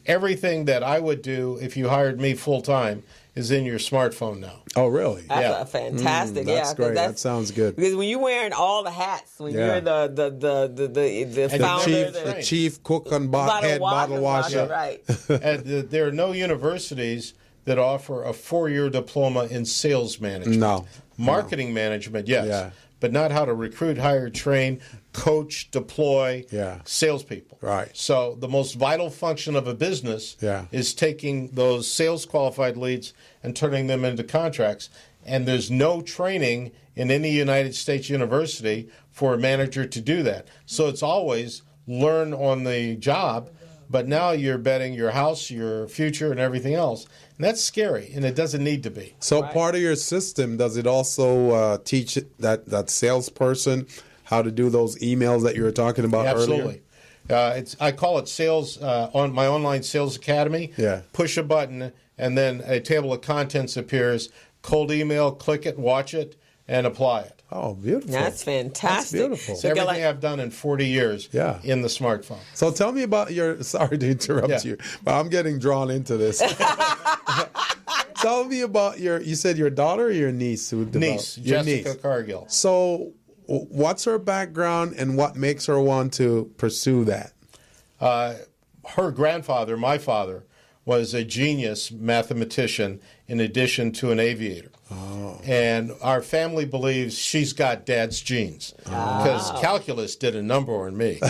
E: Everything that I would do if you hired me full time is in your smartphone now.
B: Oh, really?
C: That's fantastic.
B: That's great. That sounds good.
C: Because when you're wearing all the hats, when you're the founder,
B: the chief cook and bottle washer.
C: Right.
E: And there are no universities that offer a 4-year diploma in sales management.
B: No.
E: Marketing management, yes. But not how to recruit, hire, train, coach, deploy salespeople.
B: Right.
E: So the most vital function of a business is taking those sales qualified leads and turning them into contracts. And there's no training in any United States university for a manager to do that. So it's always learn on the job, but now you're betting your house, your future, and everything else. And that's scary, and it doesn't need to be.
B: So part of your system, does it also teach that salesperson how to do those emails that you were talking about
E: earlier? Absolutely. I call it sales on my online sales academy.
B: Yeah.
E: Push a button, and then a table of contents appears. Cold email, click it, watch it, and apply it.
B: Oh, beautiful.
C: That's fantastic.
B: That's beautiful.
E: It's everything I've done in 40 years in the smartphone.
B: So tell me about sorry to interrupt you, but I'm getting drawn into this. Tell me about you said your daughter or your niece who developed?
E: Niece, Jessica Cargill.
B: So what's her background and what makes her want to pursue that?
E: Her grandfather, my father, was a genius mathematician in addition to an aviator. Oh. And our family believes she's got dad's genes because calculus did a number on me.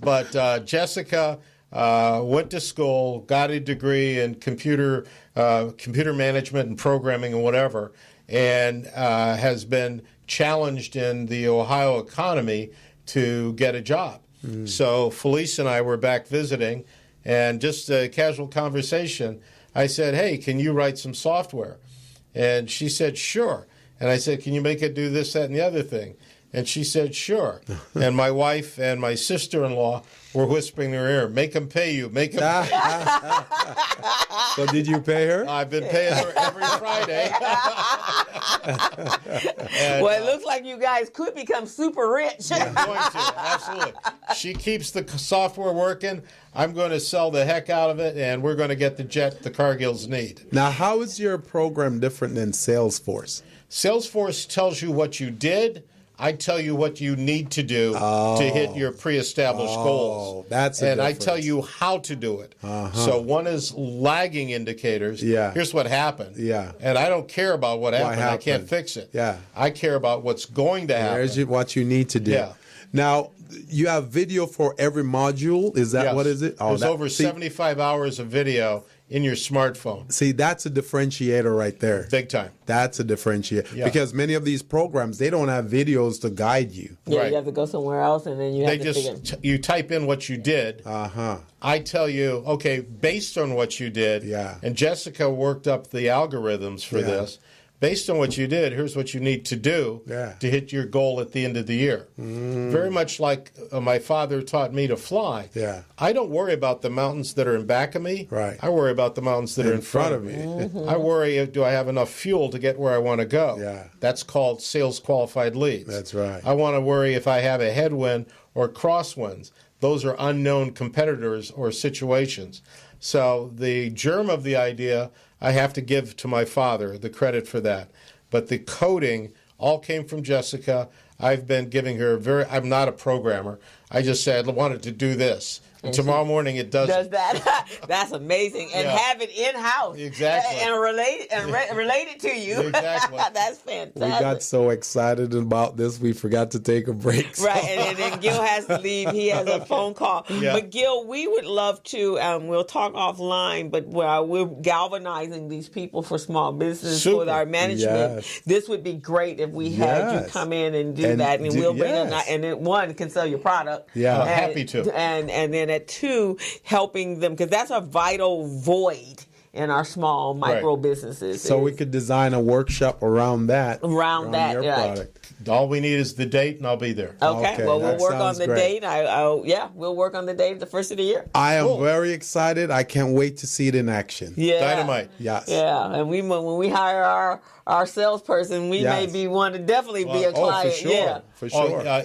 E: But Jessica went to school, got a degree in computer management and programming and whatever, and has been challenged in the Ohio economy to get a job. So Felice and I were back visiting, and just a casual conversation, I said, hey, can you write some software? And she said, sure. And I said, can you make it do this, that, and the other thing? And she said, sure. And my wife and my sister-in-law were whispering in her ear, make them pay you, make them pay you.
B: So did you pay her?
E: I've been paying her every Friday. And,
C: Well, it looks like you guys could become super rich.
E: I'm going to, absolutely. She keeps the software working. I'm going to sell the heck out of it, and we're going to get the jet the Cargills need.
B: Now, how is your program different than Salesforce?
E: Salesforce tells you what you did. I tell you what you need to do to hit your pre-established goals.
B: That's a
E: And I
B: difference.
E: tell you how to do it. So one is lagging indicators.
B: Yeah.
E: Here's what happened.
B: Yeah.
E: And I don't care about what happened. I can't
B: happened.
E: fix it.
B: Yeah.
E: I care about what's going to happen.
B: There's what you need to do.
E: Yeah.
B: Now, you have video for every module. Is that
E: Yes.
B: what is it?
E: There's over 75 hours of video in your smartphone.
B: See, that's a differentiator right there.
E: Big time.
B: That's a differentiator.
E: Yeah.
B: Because many of these programs, they don't have videos to guide you.
C: Yeah,
E: Right.
C: you have to go somewhere else, and then you have
E: They
C: to figure.
E: just, you type in what you did. I tell you, okay, based on what you did,
B: Yeah.
E: and Jessica worked up the algorithms for
B: Yeah.
E: this. Based on what you did, here's what you need to do
B: Yeah.
E: to hit your goal at the end of the year. Very much like my father taught me to fly.
B: Yeah.
E: I don't worry about the mountains that are in back of me.
B: Right.
E: I worry about the mountains that are in front of me. I worry, do I have enough fuel to get where I want to go?
B: Yeah.
E: That's called sales qualified leads.
B: That's right.
E: I want to worry if I have a headwind or crosswinds. Those are unknown competitors or situations. So the germ of the idea, I have to give to my father the credit for that. But the coding all came from Jessica. I've been giving her I'm not a programmer. I just said I wanted to do this. And tomorrow morning it does.
C: Does that? That's amazing, and
E: Yeah.
C: have it in house,
E: Exactly.
C: and related to you.
E: Exactly.
C: That's fantastic.
B: We got so excited about this, we forgot to take a break. So.
C: Right, and then Gil has to leave. He has a phone call.
E: Yeah.
C: But Gil, we would love to. We'll talk offline. But we're galvanizing these people for small business
E: Super.
C: with our management.
B: Yes.
C: This would be great if we had you
B: Yes.
C: come in and do that, and we'll bring
B: yes.
C: and then one can sell your product.
B: Yeah.
C: and,
E: Happy to.
C: And then at two, helping them, because that's a vital void in our small micro businesses.
B: So we could design a workshop around that.
C: Around that,
B: your
C: right.
B: product.
E: All we need is the date, and I'll be there.
C: Okay,
B: Okay,
C: well, we'll
B: that
C: work on
B: sounds
C: the
B: great.
C: date. We'll work on the date the first of the year.
B: I am
E: Cool.
B: very excited. I can't wait to see it in action.
C: Yeah.
E: Dynamite.
B: Yes.
C: Yeah, and when we hire our salesperson, we may
B: Yes.
C: be one to definitely be a
B: Oh,
C: client.
B: for sure.
C: Yeah.
B: For sure.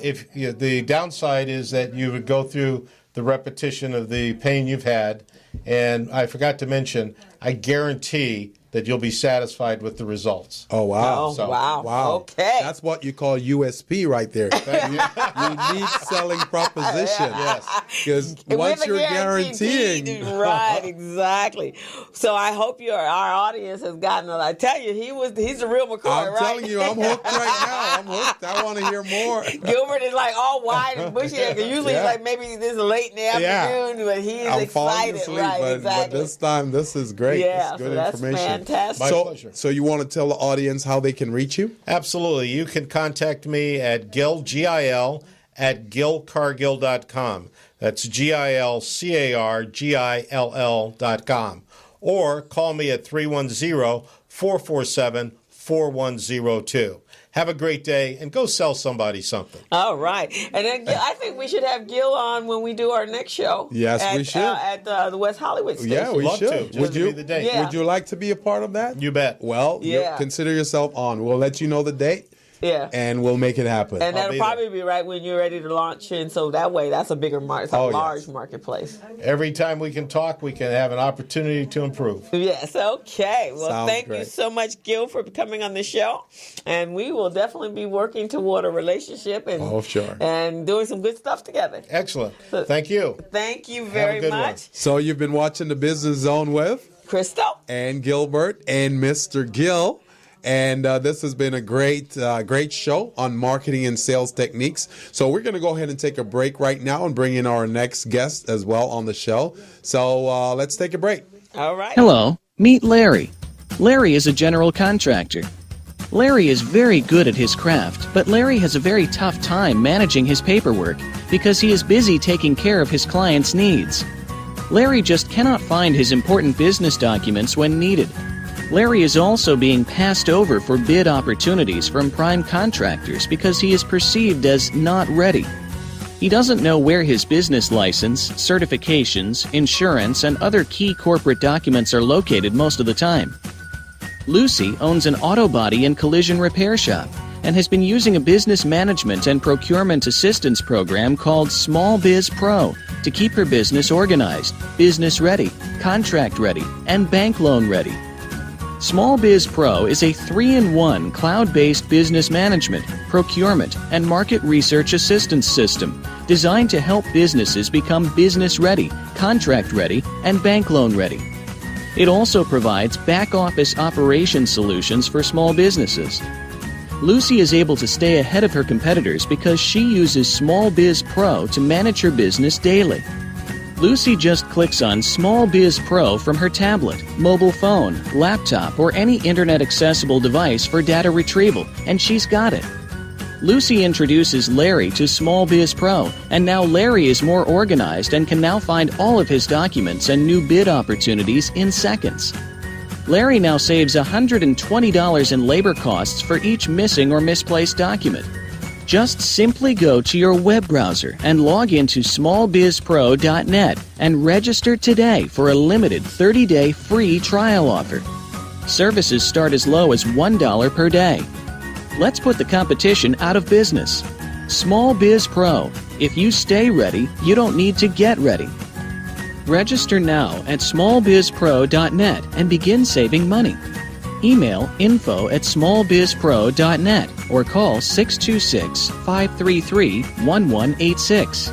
E: The downside is that you would go through the repetition of the pain you've had, and I forgot to mention, I guarantee that you'll be satisfied with the results.
B: Oh, wow.
C: Oh,
E: So-
C: wow.
B: Wow.
C: Okay.
B: That's what you call USP right there. Unique selling proposition.
E: Yes.
B: Because
C: With
B: once
C: a
B: you're
C: guaranteed,
B: guaranteeing.
C: right? Exactly. So I hope our audience has gotten. I tell you, he's a real McCoy,
B: I'm
C: right?
B: telling you, I'm hooked right now. I'm hooked. I want to hear more.
C: Gilbert is like all wide and bushy. Usually,
B: Yeah.
C: it's like maybe this is late in the afternoon, but he is
B: I'm falling
C: excited,
B: asleep,
C: right?
B: but
C: Exactly.
B: this time, this is great.
C: Yeah,
B: It's good
C: so that's
B: information.
C: fantastic.
E: My
B: so,
E: pleasure.
B: So you want to tell the audience how they can reach you?
E: Absolutely. You can contact me at Gil, G-I-L, at gilcargill.com. That's GILCARGILL.com. Or call me at 310-447-4102. Have a great day and go sell somebody something.
C: All right. And then I think we should have Gil on when we do our next show.
B: Yes, we should.
C: At the West Hollywood station.
B: Yeah, we
E: Love
B: should.
E: to. Just
B: Would
E: to
B: you?
E: be the date.
C: Yeah.
B: Would you like to be a part of that?
E: You bet.
B: Well,
C: Yeah.
B: consider yourself on. We'll let you know the date,
C: Yeah.
B: and we'll make it happen.
C: And that'll
E: be
C: probably be right when you're ready to launch. And so that way, that's a bigger market. It's a
B: Oh, yes.
C: large marketplace.
E: Every time we can talk, we can have an opportunity to improve.
C: Yes. Okay. Well,
B: Sounds
C: thank you
B: great.
C: so much, Gil, for coming on the show. And we will definitely be working toward a relationship and,
B: Oh, sure.
C: and doing some good stuff together.
E: Excellent. Thank you.
C: Thank you very
E: good one.
C: much,
B: So you've been watching the Business Zone with
C: Crystal.
B: and Gilbert and Mr. Gil. And this has been a great show on marketing and sales techniques. So we're going to go ahead and take a break right now and bring in our next guest as well on the show. So let's take a break.
C: All right.
D: Hello, meet Larry. Larry is a general contractor. Larry is very good at his craft, but Larry has a very tough time managing his paperwork because he is busy taking care of his clients' needs. Larry just cannot find his important business documents when needed. Larry is also being passed over for bid opportunities from prime contractors because he is perceived as not ready. He doesn't know where his business license, certifications, insurance, and other key corporate documents are located most of the time. Lucy owns an auto body and collision repair shop and has been using a business management and procurement assistance program called Small Biz Pro to keep her business organized, business ready, contract ready, and bank loan ready. Small Biz Pro is a 3-in-1 cloud-based business management, procurement, and market research assistance system designed to help businesses become business ready, contract ready, and bank loan ready. It also provides back-office operation solutions for small businesses. Lucy is able to stay ahead of her competitors because she uses Small Biz Pro to manage her business daily. Lucy just clicks on Small Biz Pro from her tablet, mobile phone, laptop, or any internet-accessible device for data retrieval, and she's got it. Lucy introduces Larry to Small Biz Pro, and now Larry is more organized and can now find all of his documents and new bid opportunities in seconds. Larry now saves $120 in labor costs for each missing or misplaced document. Just simply go to your web browser and log into smallbizpro.net and register today for a limited 30-day free trial offer. Services start as low as $1 per day. Let's put the competition out of business. Small Biz Pro. If you stay ready, you don't need to get ready. Register now at smallbizpro.net and begin saving money. Email info@smallbizpro.net or call 626-533-1186.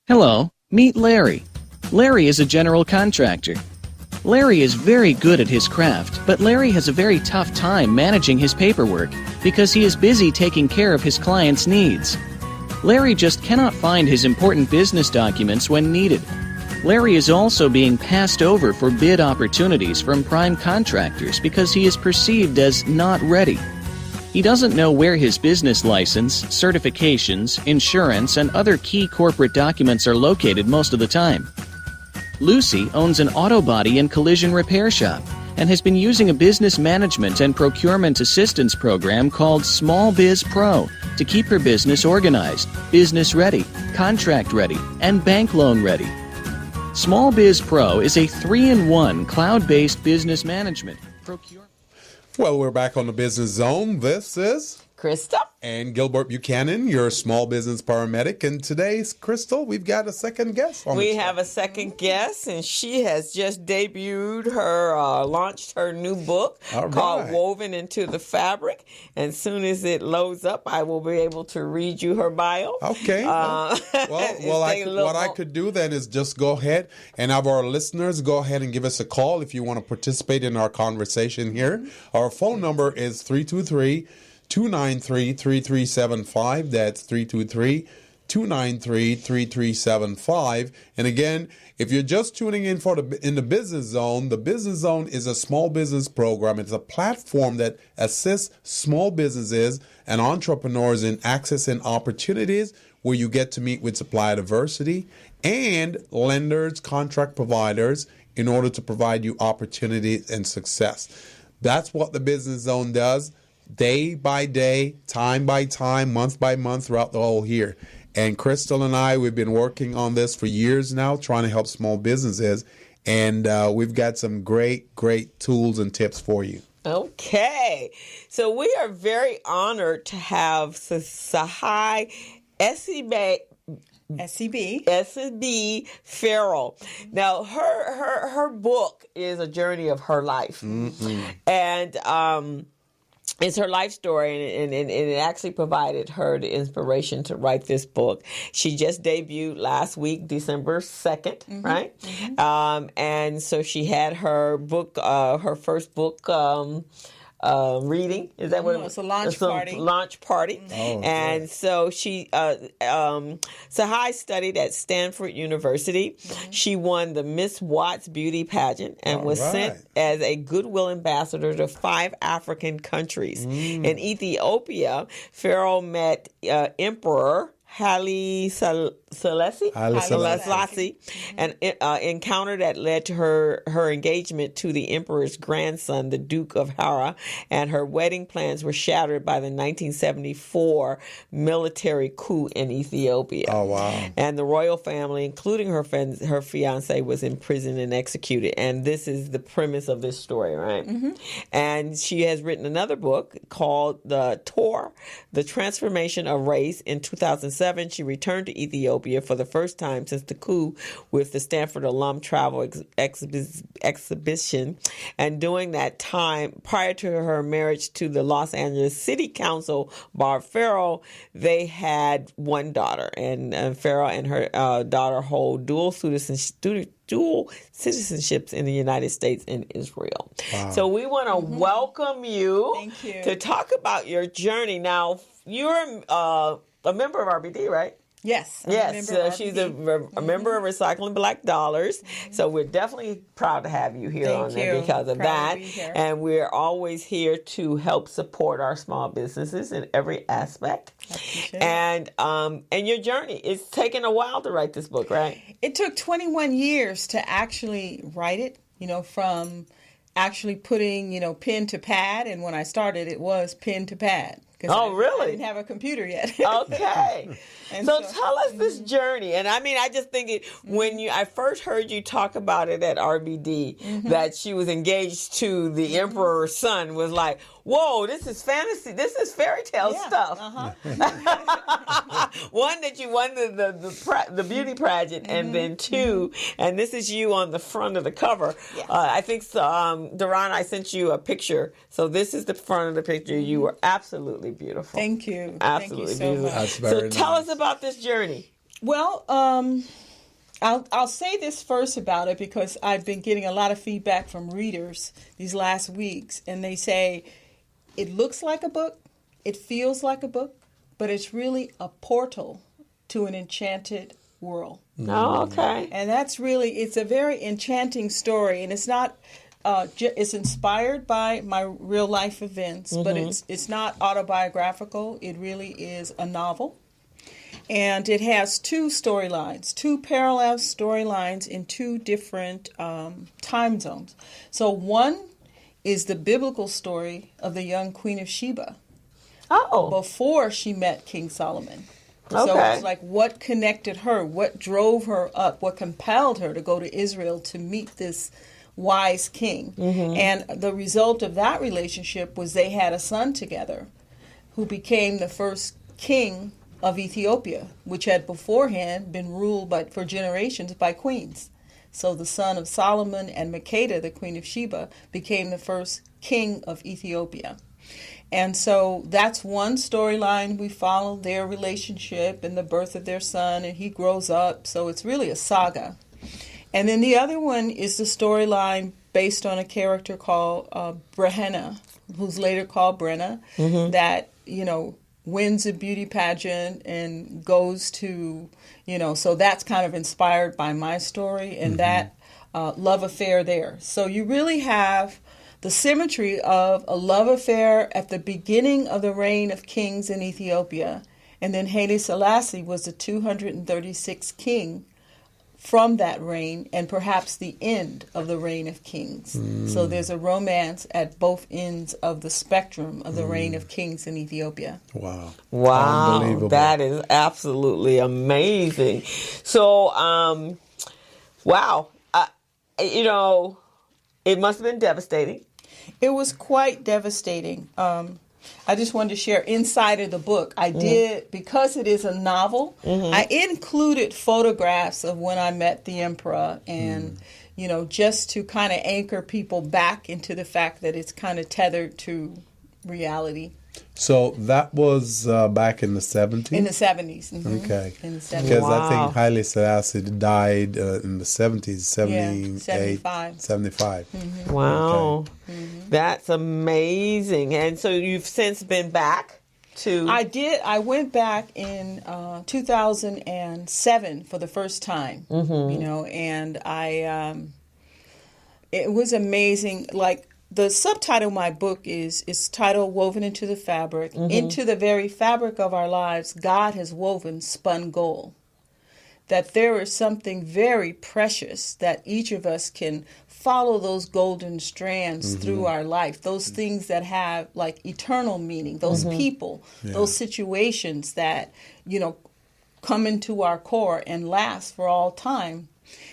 D: Hello, meet Larry. Larry is a general contractor. Larry is very good at his craft, but Larry has a very tough time managing his paperwork because he is busy taking care of his clients' needs. Larry just cannot find his important business documents when needed. Larry is also being passed over for bid opportunities from prime contractors because he is perceived as not ready. He doesn't know where his business license, certifications, insurance, and other key corporate documents are located most of the time. Lucy owns an auto body and collision repair shop and has been using a business management and procurement assistance program called Small Biz Pro to keep her business organized, business ready, contract ready, and bank loan ready. Small Biz Pro is a 3-in-1 cloud-based business management, procurement.
B: Well, we're back on the Business Zone. This is
C: Krista.
B: And Gilbert Buchanan, your small business paramedic. And today's, Crystal, we've got a second guest on the show.
C: We have a second guest, and she has just debuted launched her new book called Woven into the Fabric. And soon as it loads up, I will be able to read you her bio.
B: Okay. What I could do then is just go ahead and have our listeners go ahead and give us a call if you want to participate in our conversation here. Mm-hmm. Our phone number is 323-293-3375. That's 323-293-3375. And again, if you're just tuning in in the Business Zone, the Business Zone is a small business program. It's a platform that assists small businesses and entrepreneurs in accessing opportunities where you get to meet with supplier diversity and lenders, contract providers, in order to provide you opportunities and success. That's what the Business Zone does, day by day, time by time, month by month, throughout the whole year. And Crystal and I, we've been working on this for years now, trying to help small businesses. And we've got some great tools and tips for you.
C: Okay. So we are very honored to have Teshai Essiebea Farrell. Now, her book is a journey of her life. And it's her life story, and it actually provided her the inspiration to write this book. She just debuted last week, December 2nd, right? And so she had her book, her first book reading. Is that what it was?
F: It's a launch party.
C: Launch party. And so she, Teshai studied at Stanford University. She won the Miss Watts beauty pageant and was sent as a goodwill ambassador to 5 African countries. In Ethiopia, Farrell met Emperor Haile Selassie, an encounter that led to her engagement to the emperor's grandson, the Duke of Hara, and her wedding plans were shattered by the 1974 military coup in Ethiopia.
B: Oh, wow.
C: And the royal family, including her fiance, was imprisoned and executed. And this is the premise of this story, right? And she has written another book called The Transformation of Race. In 2007, she returned to Ethiopia for the first time since the coup with the Stanford Alum Travel Exhibition. And during that time, prior to her marriage to the Los Angeles City Council, Barb Farrell, they had one daughter. And Farrell and her daughter hold dual citizenships in the United States and Israel. Wow. So we want to welcome you, to talk about your journey. Now, you're a member of RBD, right?
F: Yes.
C: She's a member of Recycling Black Dollars. So we're definitely proud to have you here there because of that. And we're always here to help support our small businesses in every aspect. And your journey, it's taken a while to write this book, right?
F: It took 21 years to actually write it, from actually putting, pen to pad. And when I started, it was pen to pad.
C: Oh, really?
F: I didn't have a computer yet.
C: Okay. So tell us this journey. And I mean, I just think when I first heard you talk about it at RBD, that she was engaged to the emperor's son, was like, whoa, this is fantasy. This is fairy tale stuff. One, that you won the beauty pageant, and then two, and this is you on the front of the cover. Yes. I think, Duran, I sent you a picture. So this is the front of the picture. You were absolutely beautiful.
F: Thank you.
C: Absolutely
F: Thank you
C: beautiful.
F: so much.
B: That's very
C: So tell
B: nice.
C: us about this journey.
F: Well, I'll say this first about it because I've been getting a lot of feedback from readers these last weeks, and they say it looks like a book, it feels like a book, but it's really a portal to an enchanted world.
C: Oh, okay.
F: And that's really, it's a very enchanting story, and it's not. It's inspired by my real life events, but it's not autobiographical. It really is a novel. And it has two parallel storylines in 2 different time zones. So one is the biblical story of the young Queen of Sheba. Before she met King Solomon.
C: Okay.
F: So it's like what connected her, what drove her up, what compelled her to go to Israel to meet this wise king. And the result of that relationship was they had a son together who became the first king of Ethiopia, which had beforehand been ruled for generations by queens. So the son of Solomon and Makeda, the queen of Sheba, became the first king of Ethiopia. And so that's one storyline. We follow their relationship and the birth of their son, and he grows up. So it's really a saga. And then the other one is the storyline based on a character called Brehenna, who's later called Brenna, that, wins a beauty pageant and goes to, so that's kind of inspired by my story and that love affair there. So you really have the symmetry of a love affair at the beginning of the reign of kings in Ethiopia, and then Haile Selassie was the 236th king from that reign and perhaps the end of the reign of kings. So there's a romance at both ends of the spectrum of the reign of kings in Ethiopia.
B: Wow.
C: Wow,
B: Unbelievable.
C: that is absolutely amazing. So, wow, it must have been devastating.
F: It was quite devastating. I just wanted to share inside of the book. I did, because it is a novel, I included photographs of when I met the emperor and, just to kind of anchor people back into the fact that it's kind of tethered to reality.
B: So that was back in the 70s?
F: In the 70s.
B: Okay.
F: In the 70s.
B: Because
C: Wow.
B: I think Haile Selassie died in the 70s,
F: 75.
B: 75.
C: Wow, that's amazing. And so you've since been back to...
F: I did. I went back in 2007 for the first time, and it was amazing. Like, the subtitle of my book is titled Woven into the Fabric. Into the very fabric of our lives, God has woven spun gold. That there is something very precious that each of us can follow those golden strands through our life. Those things that have like eternal meaning, those people, those situations that, come into our core and last for all time.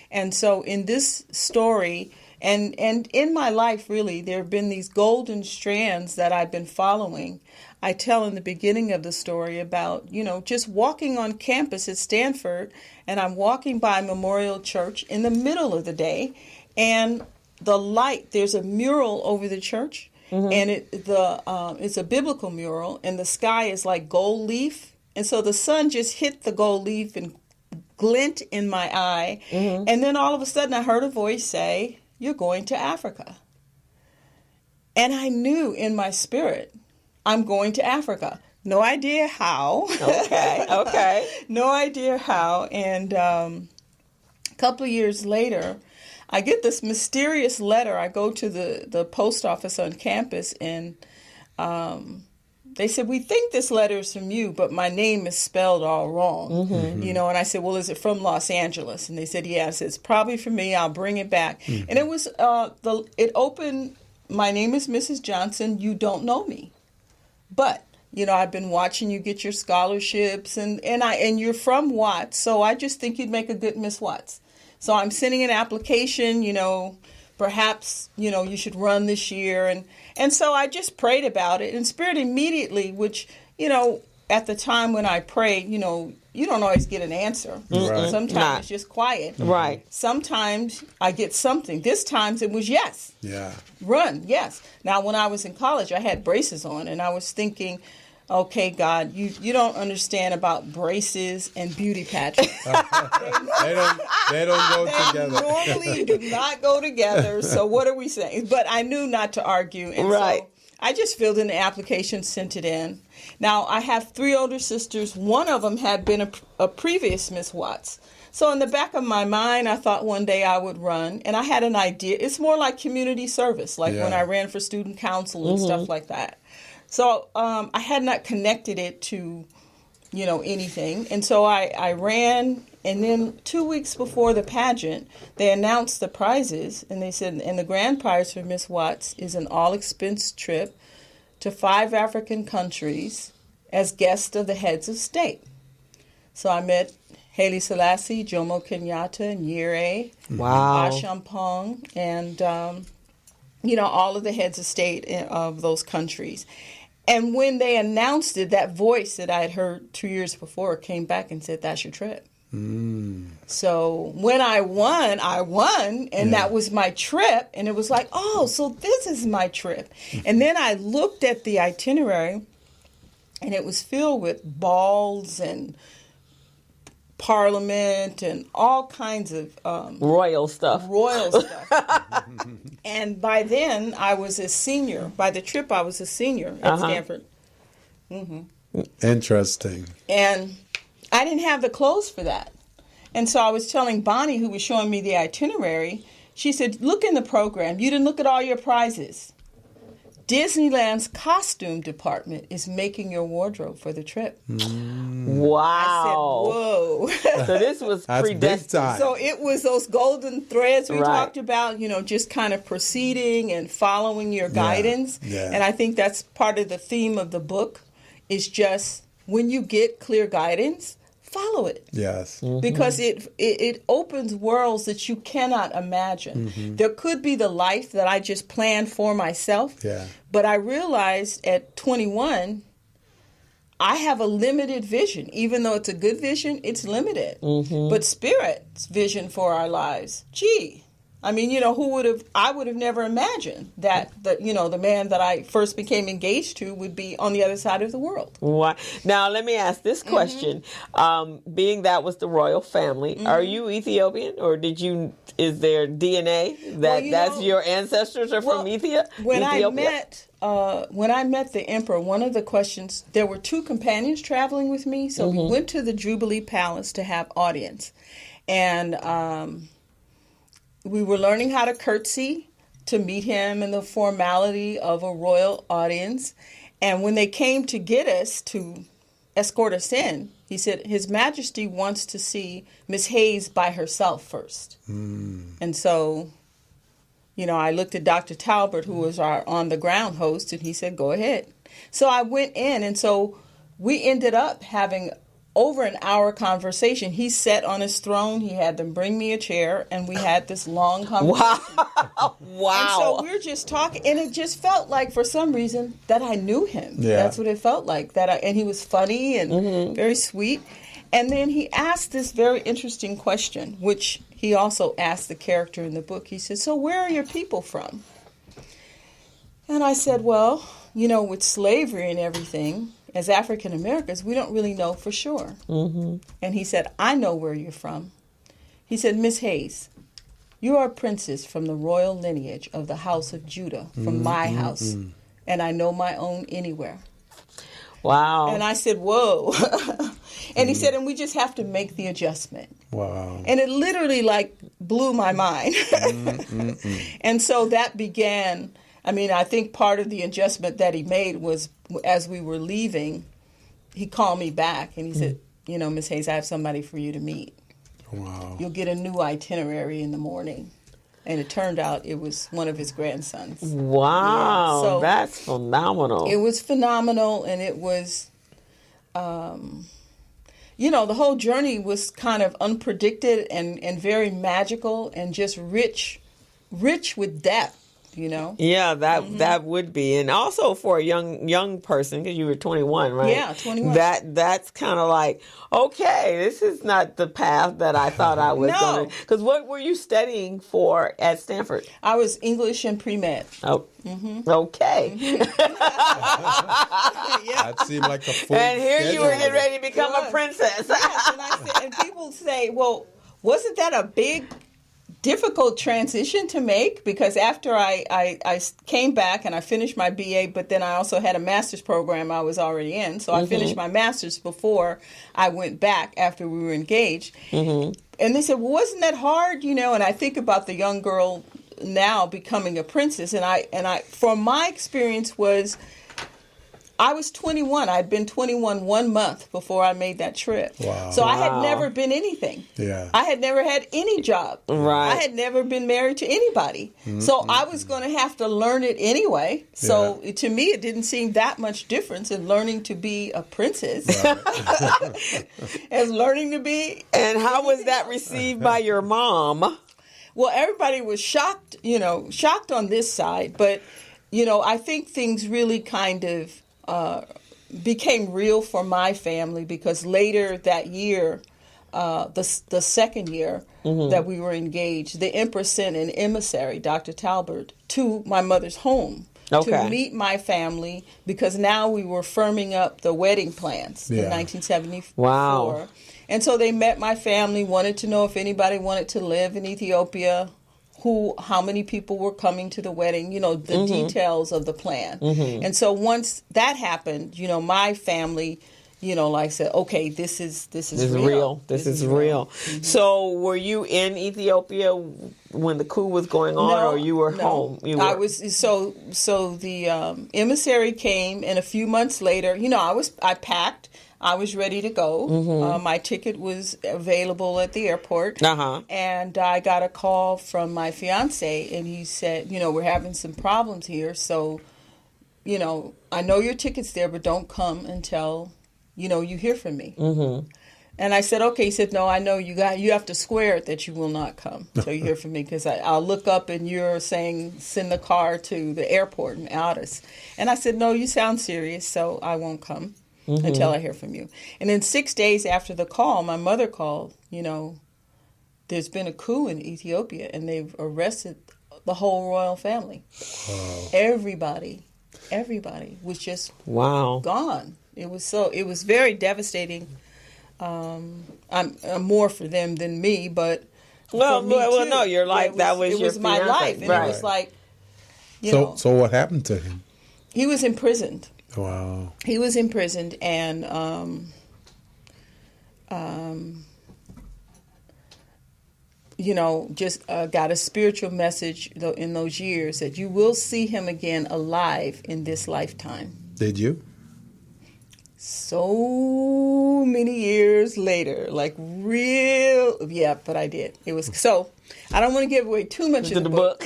F: And so in this story, and in my life, really, there have been these golden strands that I've been following. I tell in the beginning of the story about, just walking on campus at Stanford, and I'm walking by Memorial Church in the middle of the day, and the light, there's a mural over the church, and it's a biblical mural, and the sky is like gold leaf, and so the sun just hit the gold leaf and glint in my eye, and then all of a sudden I heard a voice say, "You're going to Africa." And I knew in my spirit, I'm going to Africa. No idea how.
C: Okay.
F: No idea how. And a couple of years later, I get this mysterious letter. I go to the post office on campus, and they said, "We think this letter is from you, but my name is spelled all wrong." And I said, "Well, is it from Los Angeles?" And they said, "Yeah." I said, "It's probably for me. I'll bring it back." And it was, it opened, "My name is Mrs. Johnson. You don't know me. But, I've been watching you get your scholarships, and you're from Watts, so I just think you'd make a good Miss Watts. So I'm sending an application, perhaps, you should run this year." And so I just prayed about it, and Spirit immediately, which, at the time when I prayed, you don't always get an answer.
B: Right.
F: Sometimes it's just quiet.
C: Right.
F: Sometimes I get something. This time it was yes.
B: Yeah.
F: Run, yes. Now, when I was in college, I had braces on, and I was thinking, okay, God, you don't understand about braces and beauty pageants.
B: They don't go together.
F: Normally do not go together, so what are we saying? But I knew not to argue, and
C: Right.
F: so I just filled in the application, sent it in. Now, I have 3 older sisters. One of them had been a previous Miss Watts. So in the back of my mind, I thought one day I would run, and I had an idea. It's more like community service, like when I ran for student council and stuff like that. So I had not connected it to, anything. And so I ran, and then 2 weeks before the pageant, they announced the prizes, and they said, and the grand prize for Miss Watts is an all-expense trip to 5 African countries as guest of the heads of state. So I met Haile Selassie, Jomo Kenyatta, Nyerere,
C: Wow.
F: Ashampong, and, all of the heads of state of those countries. And when they announced it, that voice that I had heard 2 years before came back and said, "That's your trip." So when I won, and that was my trip. And it was like, oh, so this is my trip. And then I looked at the itinerary, and it was filled with balls and parliament and all kinds of
C: Royal stuff.
F: And by then, I was a senior. By the trip, I was a senior at Stanford.
B: Interesting.
F: And I didn't have the clothes for that. And so I was telling Bonnie, who was showing me the itinerary, she said, "Look in the program. You didn't look at all your prizes. Disneyland's costume department is making your wardrobe for the trip."
C: Wow.
F: I said, whoa.
C: So this was
B: That's big
C: predestined.
B: time.
F: So it was those golden threads we
C: Right.
F: talked about, just kind of proceeding and following your guidance.
B: Yeah.
F: And I think that's part of the theme of the book is just when you get clear guidance, follow it.
B: Yes.
F: Because it opens worlds that you cannot imagine. There could be the life that I just planned for myself.
B: Yeah.
F: But I realized at 21, I have a limited vision. Even though it's a good vision, it's limited. But Spirit's vision for our lives, I mean, I would have never imagined that the man that I first became engaged to would be on the other side of the world.
C: Wow. Now, let me ask this question. Being that was the royal family, are you Ethiopian, or is there DNA that's your ancestors are from Ethiopia?
F: When I met the emperor, one of the questions, there were 2 companions traveling with me, so we went to the Jubilee Palace to have audience. And we were learning how to curtsy to meet him and the formality of a royal audience. And when they came to get us to escort us in, he said, His Majesty wants to see Miss Hayes by herself first. And so, I looked at Dr. Talbert, who was our on-the-ground host, and he said, go ahead. So I went in, and so we ended up having over an hour conversation. He sat on his throne. He had them bring me a chair, and we had this long conversation.
C: Wow.
F: And so we were just talking, and it just felt like, for some reason, that I knew him.
B: Yeah.
F: That's what it felt like. And he was funny and very sweet. And then he asked this very interesting question, which he also asked the character in the book. He said, so where are your people from? And I said, well, with slavery and everything, as African Americans, we don't really know for sure. And he said, I know where you're from. He said, Miss Hayes, you are a princess from the royal lineage of the house of Judah, from my house, and I know my own anywhere.
C: Wow.
F: And I said, whoa. And he said, and we just have to make the adjustment.
B: Wow.
F: And it literally blew my mind. And so that began, I think part of the adjustment that he made was as we were leaving, he called me back and he said, Miss Hayes, I have somebody for you to meet.
B: Wow.
F: You'll get a new itinerary in the morning. And it turned out it was one of his grandsons.
C: Wow.
F: Yeah, so
C: that's phenomenal.
F: It was phenomenal, and it was, the whole journey was kind of unpredicted and very magical and just rich with depth.
C: Yeah, that would be, and also for a young person, because you were 21, right?
F: Yeah, 21.
C: That's kind of like, okay, this is not the path that I thought I was going to. Because what were you studying for at Stanford?
F: I was English and pre-med.
C: Oh, okay.
B: That seemed like a full
C: And here you were
B: schedule.
C: getting ready to become a princess.
F: Yes, and people say, well, wasn't that a big difficult transition to make? Because after I came back and I finished my BA, but then I also had a master's program I was already in. So I finished my master's before I went back after we were engaged. And they said, well, wasn't that hard? And I think about the young girl now becoming a princess. And I from my experience was, I was 21. I'd been 21 1 month before I made that trip.
B: Wow.
F: So I had never been anything.
B: Yeah.
F: I had never had any job.
C: Right.
F: I had never been married to anybody. So I was going to have to learn it anyway. So to me, it didn't seem that much difference in learning to be a princess as learning to be.
C: And how was that received by your mom?
F: Well, everybody was shocked, shocked on this side. But, I think things really kind of became real for my family because later that year, the second year that we were engaged, the Empress sent an emissary, Dr. Talbert, to my mother's home to meet my family because now we were firming up the wedding plans in 1974.
C: Wow.
F: And so they met my family, wanted to know if anybody wanted to live in Ethiopia, how many people were coming to the wedding, the details of the plan. And so once that happened, my family, said, okay, this is real.
C: This is real. So were you in Ethiopia when the coup was going on, or you were home?
F: I was. So the emissary came, and a few months later, I packed. I was ready to go. My ticket was available at the airport. And I got a call from my fiance, and he said, we're having some problems here. So, I know your ticket's there, but don't come until, you hear from me. And I said, okay. He said, no, I know you have to swear it that you will not come until you hear from me, because I'll look up and you're saying send the car to the airport in Aldous. And I said, no, you sound serious, so I won't come until I hear from you. And then 6 days after the call, my mother called, there's been a coup in Ethiopia and they've arrested the whole royal family. Wow. Everybody was just gone. It was very devastating. I'm more for them than me, but
C: no, your life, that was
F: my life, and it was like,
B: So what happened to him?
F: He was imprisoned.
B: Wow.
F: He was imprisoned, and just got a spiritual message in those years that you will see him again alive in this lifetime.
B: Did you?
F: So many years later, but I did. It was so. I don't want to give away too much of the book.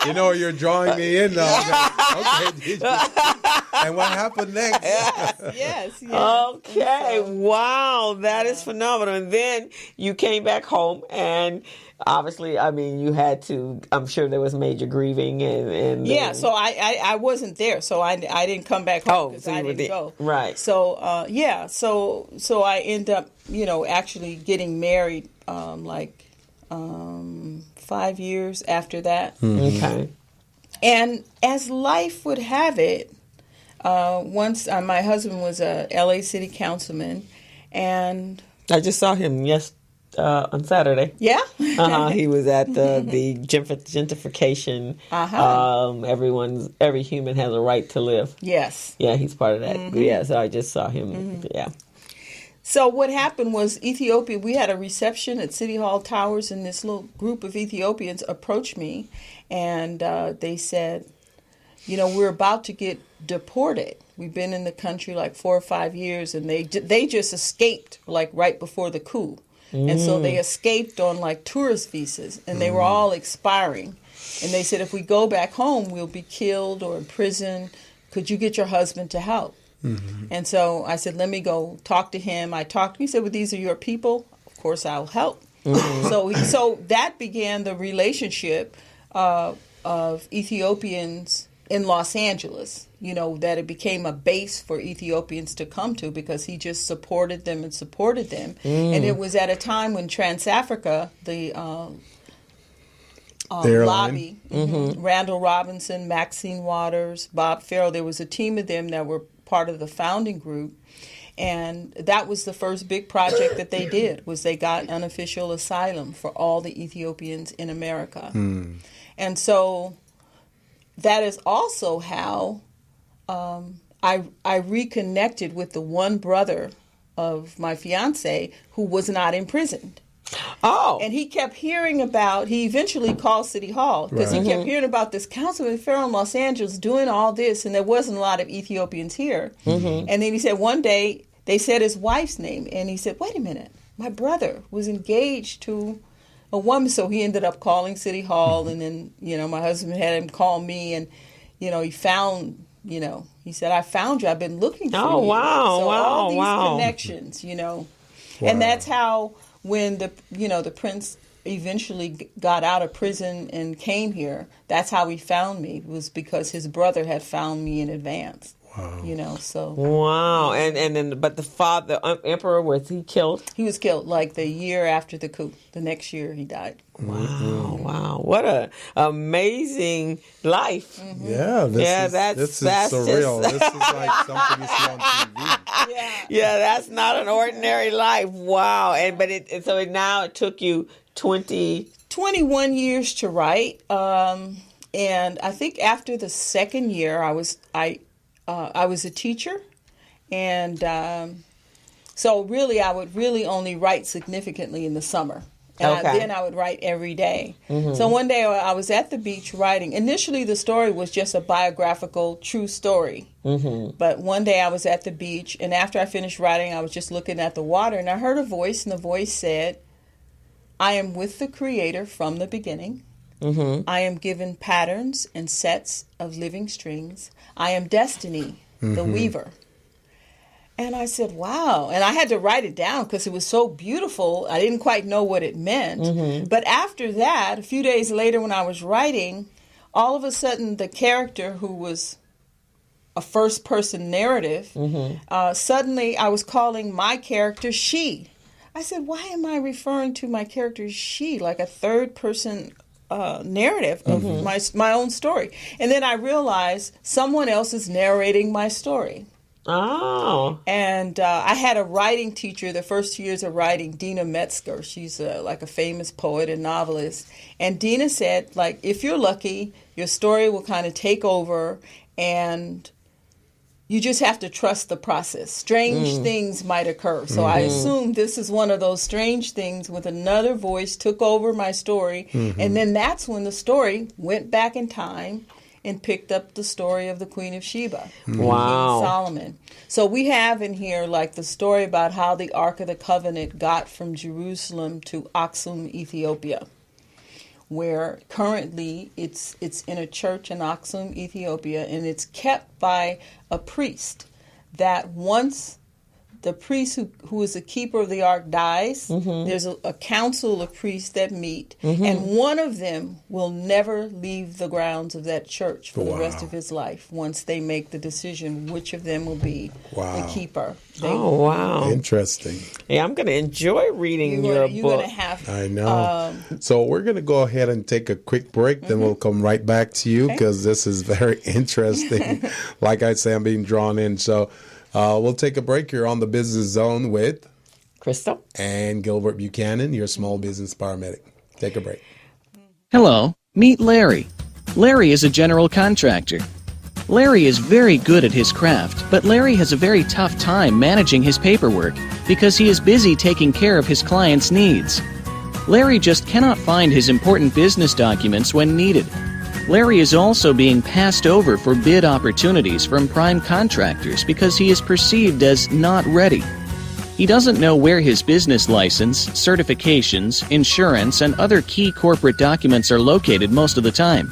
B: You're drawing me in now. Okay. And what happened next?
F: Yes.
C: Okay. Wow, that is phenomenal. And then you came back home, and obviously, you had to. I'm sure there was major grieving, and
F: so I wasn't there, so I didn't come back home because I didn't go.
C: Right.
F: So so I end up actually getting married 5 years after that.
C: Okay.
F: And as life would have it, once my husband was a LA City councilman, and
C: I just saw him on Saturday.
F: Yeah.
C: He was at the gentrification. Every human has a right to live.
F: Yes.
C: Yeah, he's part of that. Yeah, so I just saw him. Yeah.
F: So what happened was Ethiopia, we had a reception at City Hall Towers, and this little group of Ethiopians approached me, and they said, we're about to get deported. We've been in the country 4 or 5 years, and they just escaped right before the coup. And so they escaped on tourist visas, and they were all expiring. And they said, if we go back home, we'll be killed or in prison. Could you get your husband to help? And so I said, let me go talk to him. I talked to him. He said, well, these are your people. Of course, I'll help. So that began the relationship of Ethiopians in Los Angeles, that it became a base for Ethiopians to come to, because he just supported them. And it was at a time when Trans-Africa, the lobby, Randall Robinson, Maxine Waters, Bob Farrell, there was a team of them that were part of the founding group. And that was the first big project that they did, was they got unofficial asylum for all the Ethiopians in America. And so that is also how I reconnected with the one brother of my fiance who was not imprisoned.
C: Oh.
F: And he kept hearing he eventually called City Hall, because he kept hearing about this Councilman Farrell in Los Angeles doing all this, and there wasn't a lot of Ethiopians here. And then he said one day they said his wife's name, and he said, wait a minute, my brother was engaged to a woman. So he ended up calling City Hall, and then, my husband had him call me, and, he found, he said, I found you. I've been looking for you.
C: Oh, wow.
F: So
C: wow.
F: all these
C: wow.
F: connections, And that's how, when the prince eventually got out of prison and came here, that's how he found me, was because his brother had found me in advance.
B: Wow.
F: So.
C: Wow. And then, but the emperor, was he killed?
F: He was killed the year after the coup. The next year he died.
C: Wow. Wow. What a amazing life.
B: Yeah. This is surreal. This is like something you see on TV.
C: Yeah, that's not an ordinary life. Wow. So it took you
F: 21 years to write. And I think after the second year, I was a teacher, and so really I would really only write significantly in the summer. And
C: Okay.
F: then I would write every day. So one day I was at the beach writing. Initially, the story was just a biographical, true story. But one day I was at the beach, and after I finished writing, I was just looking at the water, and I heard a voice, and the voice said, I am with the Creator from the beginning. I am given patterns and sets of living strings. I am Destiny, the weaver. And I said, wow. And I had to write it down because it was so beautiful. I didn't quite know what it meant. But after that, a few days later when I was writing, all of a sudden the character who was a first-person narrative, suddenly I was calling my character she. I said, why am I referring to my character she, like a third-person narrative of my own story? And then I realized someone else is narrating my story.
C: Oh.
F: And I had a writing teacher, the first 2 years of writing, Dina Metzger. She's like a famous poet and novelist. And Dina said, like, if you're lucky, your story will kind of take over, and you just have to trust the process. Strange things might occur. So I assumed this is one of those strange things with another voice took over my story. And then that's when the story went back in time and picked up the story of the Queen of Sheba, King Solomon. So we have in here like the story about how the Ark of the Covenant got from Jerusalem to Aksum, Ethiopia, where currently it's in a church in Aksum, Ethiopia, and it's kept by a priest that once the priest who is the keeper of the ark dies, there's a council of priests that meet, and one of them will never leave the grounds of that church for the rest of his life once they make the decision which of them will be the keeper.
C: Wow.
B: Interesting.
C: Yeah, I'm going to enjoy reading your
F: you're
C: book.
F: Gonna have,
B: I know. So we're going to go ahead and take a quick break, then we'll come right back to you because this is very interesting. Like I say, I'm being drawn in. So we'll take a break. You're on the Business Zone with
C: Crystal
B: and Gilbert Buchanan, your small business paramedic. Take a break.
D: Hello, meet Larry. Larry is a general contractor. Larry is very good at his craft, but Larry has a very tough time managing his paperwork because he is busy taking care of his clients' needs. Larry just cannot find his important business documents when needed. Larry is also being passed over for bid opportunities from prime contractors because he is perceived as not ready. He doesn't know where his business license, certifications, insurance, and other key corporate documents are located most of the time.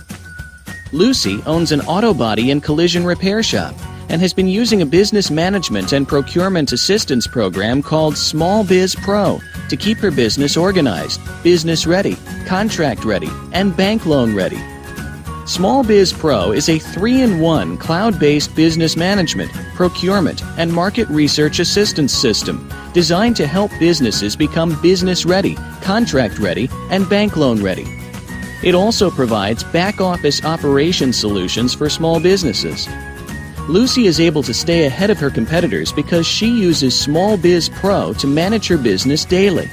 D: Lucy owns an auto body and collision repair shop and has been using a business management and procurement assistance program called Small Biz Pro to keep her business organized, business ready, contract ready, and bank loan ready. Small Biz Pro is a 3-in-1 cloud-based business management, procurement, and market research assistance system designed to help businesses become business ready, contract ready, and bank loan ready. It also provides back-office operation solutions for small businesses. Lucy is able to stay ahead of her competitors because she uses Small Biz Pro to manage her business daily.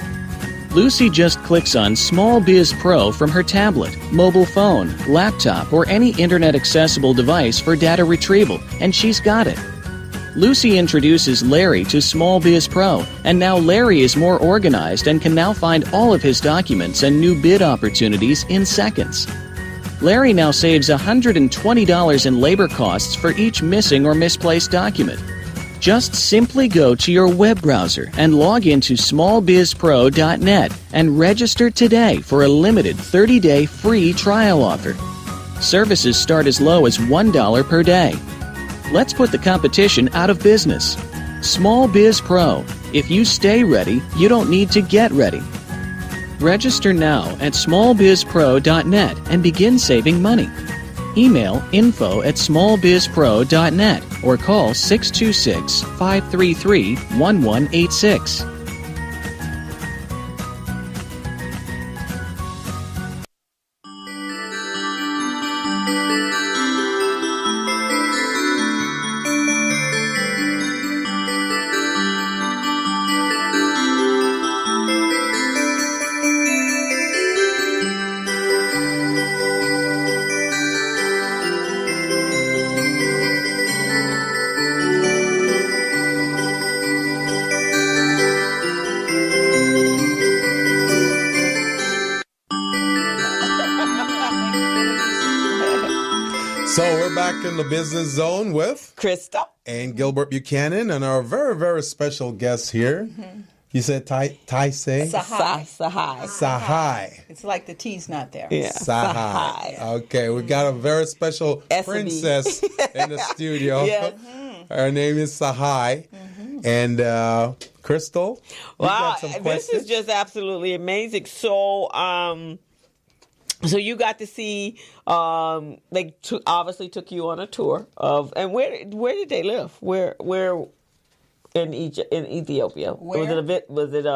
D: Lucy just clicks on Small Biz Pro from her tablet, mobile phone, laptop, or any internet-accessible device for data retrieval, and she's got it. Lucy introduces Larry to Small Biz Pro, and now Larry is more organized and can now find all of his documents and new bid opportunities in seconds. Larry now saves $120 in labor costs for each missing or misplaced document. Just simply go to your web browser and log into smallbizpro.net and register today for a limited 30-day free trial offer. Services start as low as $1 per day. Let's put the competition out of business. Small Biz Pro. If you stay ready, you don't need to get ready. Register now at smallbizpro.net and begin saving money. Email info@smallbizpro.net or call 626-533-1186.
B: back in the Business Zone with
C: Krista
B: and Gilbert Buchanan and our very, very special guest here. You said Teshai? Sahai.
F: It's like the T's not there.
C: Yeah.
B: Sahai. Okay, we got a very special
C: Essiebea.
B: princess in the studio.
C: Yes.
B: Her name is Sahai. And Crystal, you got some
C: this
B: questions?
C: is just absolutely amazing. So, so you got to see, they obviously took you on a tour of, and where did they live? Where in Egypt, in Ethiopia?
F: Where?
C: Was it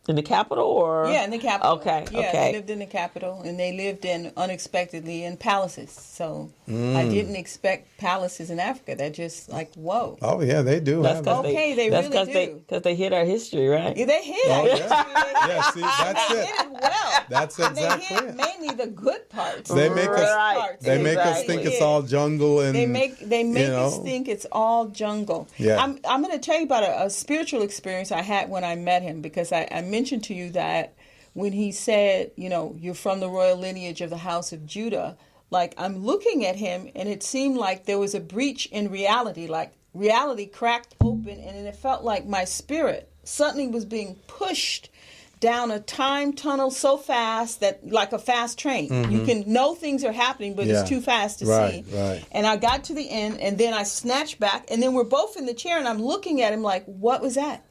C: in the capital or?
F: Yeah, in the capital.
C: Okay,
F: yeah,
C: okay.
F: They lived in the capital, and they lived unexpectedly in palaces. So I didn't expect palaces in Africa. They're just like, whoa.
B: Oh, yeah, they do.
C: That's
B: have
F: Okay, they
C: that's
F: really do.
C: Because they hit our history, right?
F: Yeah, they hit
B: Oh,
F: it.
B: yeah. Yeah, see, that's
F: They
B: it.
F: hit it well.
B: That's
F: And they
B: exactly
F: hit
B: it.
F: mainly the good parts.
B: They make us-
C: Right.
B: They make us
C: Exactly.
B: think it's all jungle and
F: They make
B: you know.
F: us think it's all jungle.
B: Yeah.
F: I'm going to tell you about a spiritual experience I had when I met him, because I mentioned to you that when he said, you're from the royal lineage of the house of Judah, like I'm looking at him and it seemed like there was a breach in reality, like reality cracked open, and it felt like my spirit suddenly was being pushed down a time tunnel so fast that, like a fast train, you can know things are happening, but
B: Yeah.
F: it's too fast to
B: Right,
F: see.
B: right.
F: And I got to the end, and then I snatched back, and then we're both in the chair, and I'm looking at him like, what was that?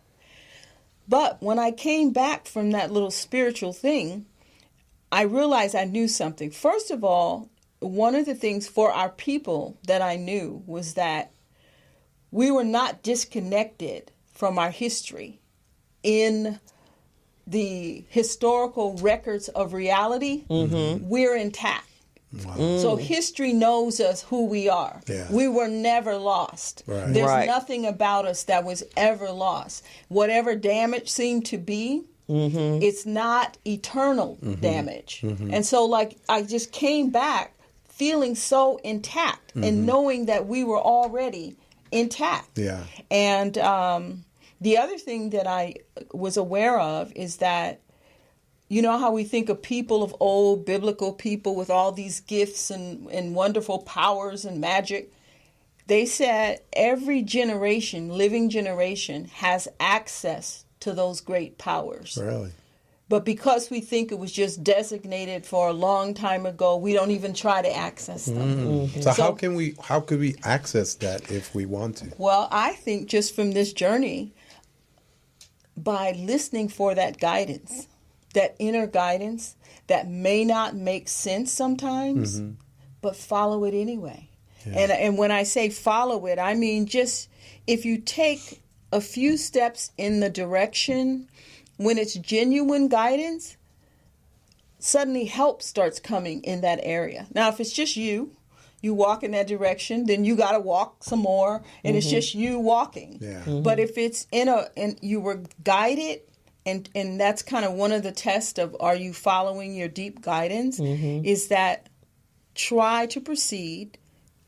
F: But when I came back from that little spiritual thing, I realized I knew something. First of all, one of the things for our people that I knew was that we were not disconnected from our history in the historical records of reality. We're intact. So history knows us who we are.
B: Yeah.
F: We were never lost.
B: Right.
F: There's
C: Right.
F: nothing about us that was ever lost. Whatever damage seemed to be, it's not eternal damage. And so, like, I just came back feeling so intact and knowing that we were already intact.
B: Yeah.
F: And the other thing that I was aware of is that, you know how we think of people of old, biblical people with all these gifts and wonderful powers and magic? They said every generation, living generation, has access to those great powers.
B: Really?
F: But because we think it was just designated for a long time ago, we don't even try to access them.
B: So how could we access that if we want to?
F: Well, I think just from this journey, by listening for that guidance, that inner guidance that may not make sense sometimes, but follow it anyway.
B: Yeah.
F: And when I say follow it, I mean just if you take a few steps in the direction, when it's genuine guidance, suddenly help starts coming in that area. Now, if it's just you walk in that direction, then you got to walk some more, and it's just you walking.
B: Yeah.
F: But if it's and you were guided, and that's kind of one of the tests of are you following your deep guidance, is that try to proceed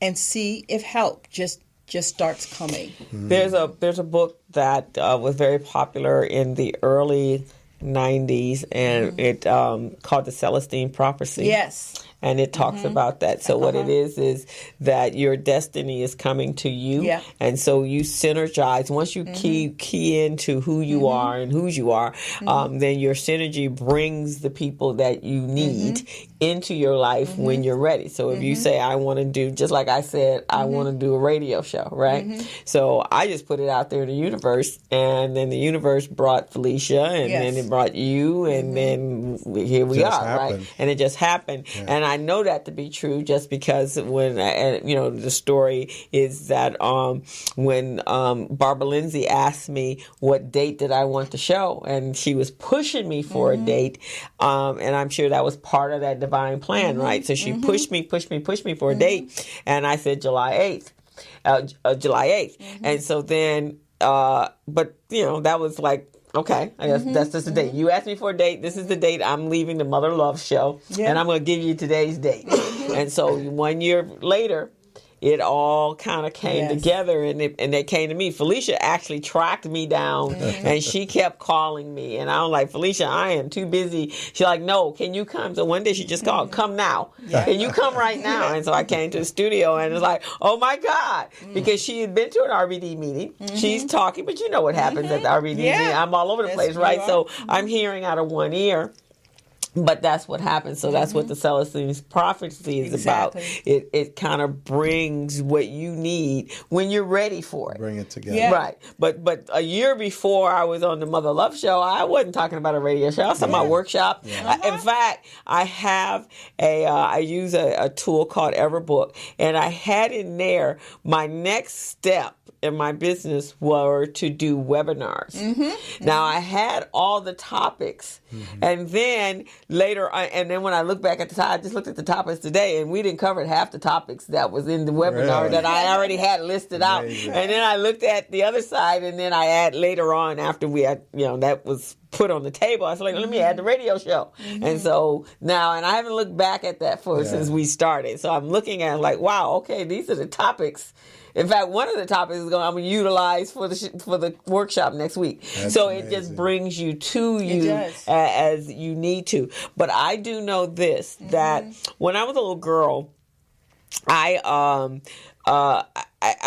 F: and see if help just starts coming.
C: There's a book that was very popular in the early 90s, and it called The Celestine Prophecy.
F: Yes.
C: And it talks about that. So what it is that your destiny is coming to you.
F: Yeah.
C: And so you synergize. Once you key into who you are and whose you are, then your synergy brings the people that you need into your life when you're ready. So if you say, I want to do, just like I said, I want to do a radio show, right? So I just put it out there in the universe, and then the universe brought Felicia, and then it brought you, and then here we
B: Just
C: are,
B: happened.
C: right? And it just happened.
B: Yeah.
C: And I know that to be true just because when, the story is that when Barbara Lindsay asked me what date did I want the show, and she was pushing me for a date, and I'm sure that was part of that divine plan, right? So she pushed me for a date, and I said July 8th. And so then, but, that was like, okay, I guess that's just the date. You asked me for a date. This is the date I'm leaving the Mother Love show, and I'm going to give you today's date. And so 1 year later it all kind of came together, and they came to me. Felicia actually tracked me down, and she kept calling me, and I was like, Felicia, I am too busy. She's like, no, can you come? So one day she just called, come now. Can you come right now? And so I came to the studio, and it's like, oh my God, because she had been to an RBD meeting. She's talking, but you know what happens at the RBD meeting. I'm all over the place, right? So I'm hearing out of one ear. But that's what happens. So that's what the Celestine's prophecy is about. It kind of brings what you need when you're ready for it.
B: Bring it together.
F: Yeah.
C: Right. But a year before I was on the Mother Love Show, I wasn't talking about a radio show. I was talking about workshop. In fact, I have I use a tool called Everbook, and I had in there my next step in my business were to do webinars. Now I had all the topics, and then later, and then when I look back at the time, I just looked at the topics today, and we didn't cover half the topics that was in the webinar that I already had listed out. And then I looked at the other side, and then I add later on after we had, that was put on the table. I was like, let me add the radio show. And so now, and I haven't looked back at that since we started. So I'm looking at it like, wow, okay, these are the topics. In fact, one of the topics is I'm going to utilize for the workshop next week. So it just brings you to you as you need to. But I do know this, that when I was a little girl, I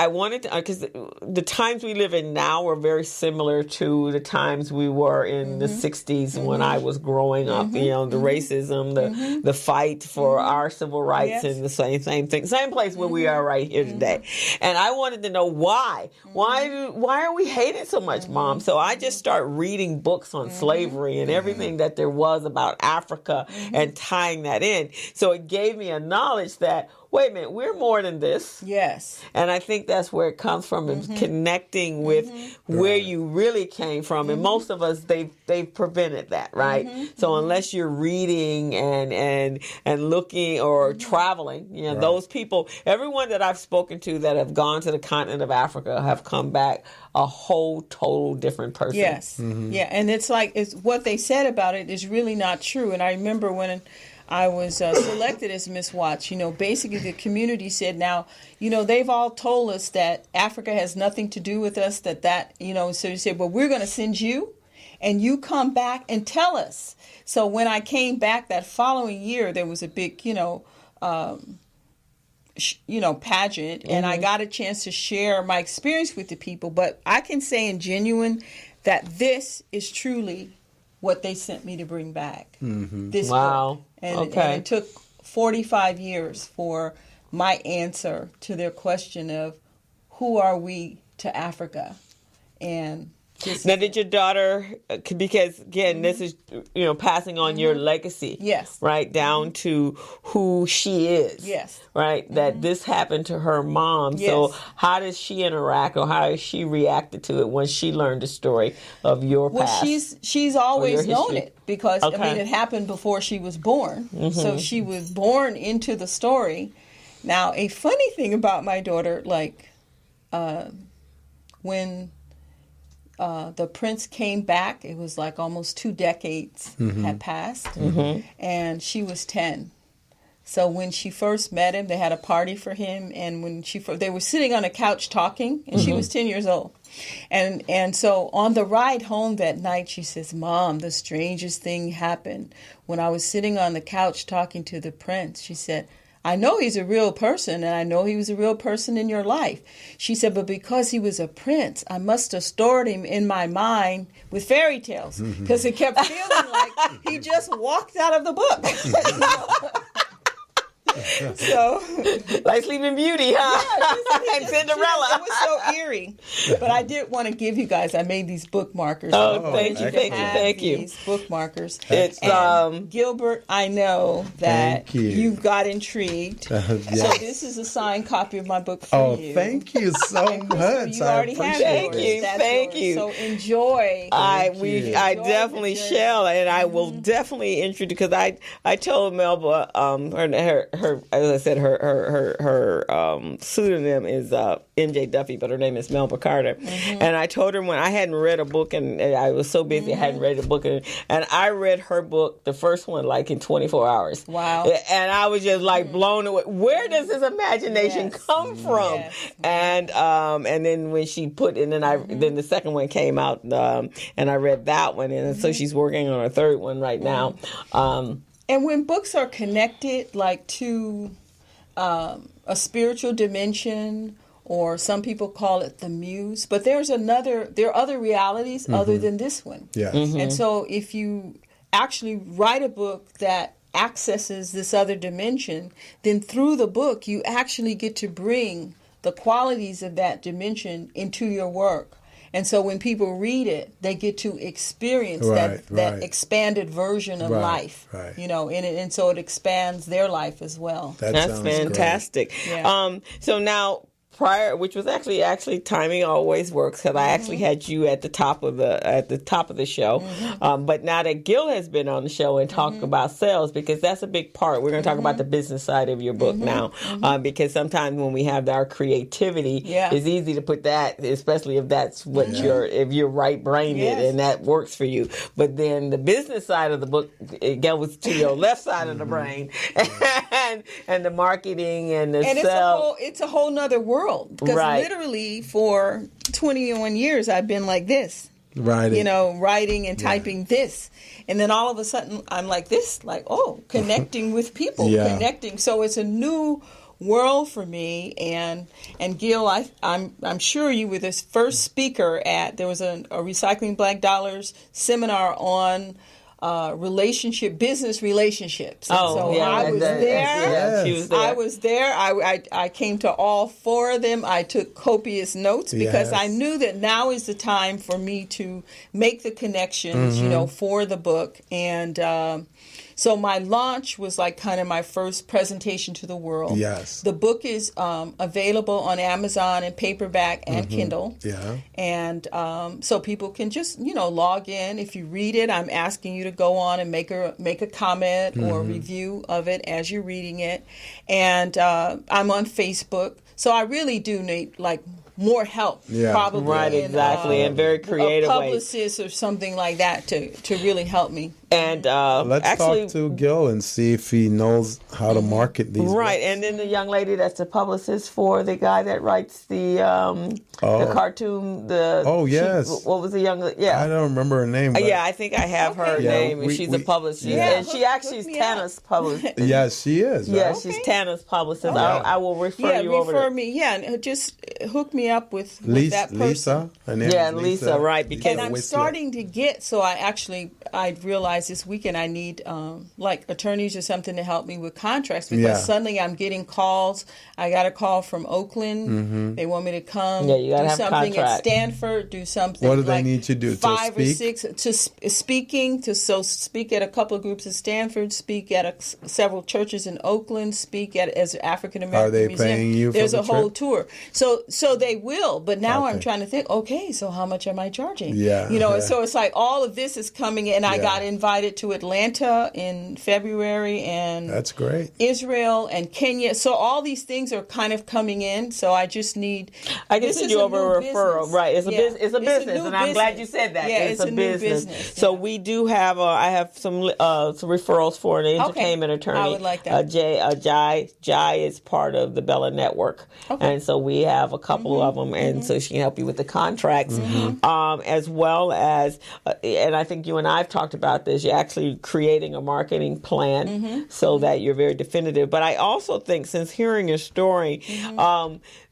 C: wanted to, because the times we live in now are very similar to the times we were in the 60s when I was growing up. The racism, the fight for our civil rights, and the same thing, same place where we are right here today. And I wanted to know why. Why are we hated so much, Mom? So I just start reading books on slavery and everything that there was about Africa and tying that in. So it gave me a knowledge that, wait a minute, we're more than this.
F: Yes.
C: And I think that's where it comes from, is connecting with where you really came from. And most of us, they've prevented that, right? So unless you're reading and looking or traveling, those people, everyone that I've spoken to that have gone to the continent of Africa have come back a whole total different person.
F: Yes. Yeah. And it's like, what they said about it is really not true. And I remember when I was selected as Miss Watts, basically the community said, now, they've all told us that Africa has nothing to do with us, so you said, well, we're going to send you, and you come back and tell us. So when I came back that following year, there was a big, pageant, and I got a chance to share my experience with the people. But I can say in genuine that this is truly what they sent me to bring back. This book. And it took 45 years for my answer to their question of, who are we to Africa? And
C: now, did your daughter, because again, this is, passing on your legacy.
F: Yes.
C: Right, down to who she is.
F: Yes.
C: Right, that this happened to her mom.
F: Yes.
C: So how does she interact, or how has she reacted to it when she learned the story of your past?
F: Well, she's always known it, because, it happened before she was born. So she was born into the story. Now, a funny thing about my daughter, when the prince came back, it was like almost 2 decades had passed, and she was 10. So when she first met him, they had a party for him, and when they were sitting on a couch talking, and she was 10 years old. And so on the ride home that night, she says, Mom, the strangest thing happened. When I was sitting on the couch talking to the prince, she said, I know he's a real person, and I know he was a real person in your life. She said, but because he was a prince, I must have stored him in my mind with fairy tales, because it kept feeling like he just walked out of the book. So,
C: like Sleeping Beauty, huh?
F: Yeah,
C: and Cinderella.
F: It was so eerie. But I did want to give you guys, I made these bookmarkers.
C: Oh, thank you.
F: These bookmarkers.
C: It's
F: Gilbert, I know that you've got intrigued. So this is a signed copy of my book for you.
B: Oh, thank you so much.
F: You already have yours.
C: Thank you.
F: So enjoy.
C: I definitely shall, and I will definitely introduce, because I told Melba, as I said, her pseudonym is MJ Duffy, but her name is Melba Carter. And I told her when I hadn't read a book, and I was so busy I hadn't read a book, and I read her book, the first one, like in 24 hours.
F: Wow!
C: And I was just like blown away. Where does this imagination come from?
F: Yes.
C: And then when she put, and then the second one came out, and I read that one, and so she's working on her third one right now.
F: And when books are connected, like to a spiritual dimension, or some people call it the muse, but there are other realities other than this one.
B: Yes.
F: And so if you actually write a book that accesses this other dimension, then through the book you actually get to bring the qualities of that dimension into your work. And so when people read it, they get to experience that expanded version of life, and so it expands their life as well.
C: That's fantastic.
F: Yeah.
C: So now, which was actually timing always works, because I actually had you at the top of the show. But now that Gil has been on the show and talked about sales, because that's a big part. We're going to talk about the business side of your book now, because sometimes when we have our creativity, it's easy to put that, especially if that's what if you're right-brained and that works for you. But then the business side of the book, it goes to your left side of the brain, and the marketing and the sales.
F: It's a whole nother world. Because literally for 21 years I've been like this, writing and typing this, and then all of a sudden I'm like this, connecting with people, connecting. So it's a new world for me. And Gil, I'm sure you were the first speaker there was a Recycling Black Dollars seminar on business relationships. I was there. She was there. I was there. I came to all four of them. I took copious notes because I knew that now is the time for me to make the connections, for the book. And so my launch was like kind of my first presentation to the world.
B: Yes.
F: The book is available on Amazon in paperback and Kindle.
B: Yeah.
F: And so people can just, log in. If you read it, I'm asking you to go on and make a comment or review of it as you're reading it. And I'm on Facebook. So I really do need more help, probably.
C: Right, exactly, and very creative
F: a publicist or something like that to really help me.
C: And
B: let's talk to Gil and see if he knows how to market these.
C: Right, and then the young lady that's the publicist for the guy that writes the cartoon. What was the young? Yeah,
B: I don't remember her name.
C: I think I have her name. She's a publicist, and she actually is Tana's publicist.
B: Yes, she is. Right?
C: Yeah, she's Tana's publicist. I will refer you over.
F: Refer me. Yeah, and just hook me up with that person.
B: Lisa. Her name is
C: Lisa. Right. Because
F: I'm starting to get. So I realized this weekend I need attorneys or something to help me with contracts, because suddenly I'm getting calls. I got a call from Oakland. They want me to come
C: you gotta
F: do
C: have
F: something
C: contract.
F: At Stanford, do something.
B: What do they need to do?
F: 5 or 6 to speak at a couple of groups at Stanford, speak at several churches in Oakland, speak as African American
B: Are they
F: Museum.
B: paying you?
F: There's
B: for
F: a
B: the
F: whole
B: trip?
F: tour. So they will, but now I'm trying to think. Okay, so how much am I charging? So it's like all of this is coming in. I got invited to Atlanta in February, and
B: that's great.
F: Israel and Kenya. So all these things are kind of coming in. So I just need.
C: I can send you over a referral.
F: Business.
C: Right, it's a business. It's a business, and I'm glad you said that.
F: Yeah,
C: it's a business.
F: New business.
C: So we do have. I have some referrals for an entertainment attorney.
F: I would like that.
C: Jai is part of the Bella Network, and so we have a couple of them, and so she can help you with the contracts, as well as. And I think you and I have talked about this. You're actually creating a marketing plan so that you're very definitive. But I also think, since hearing your story,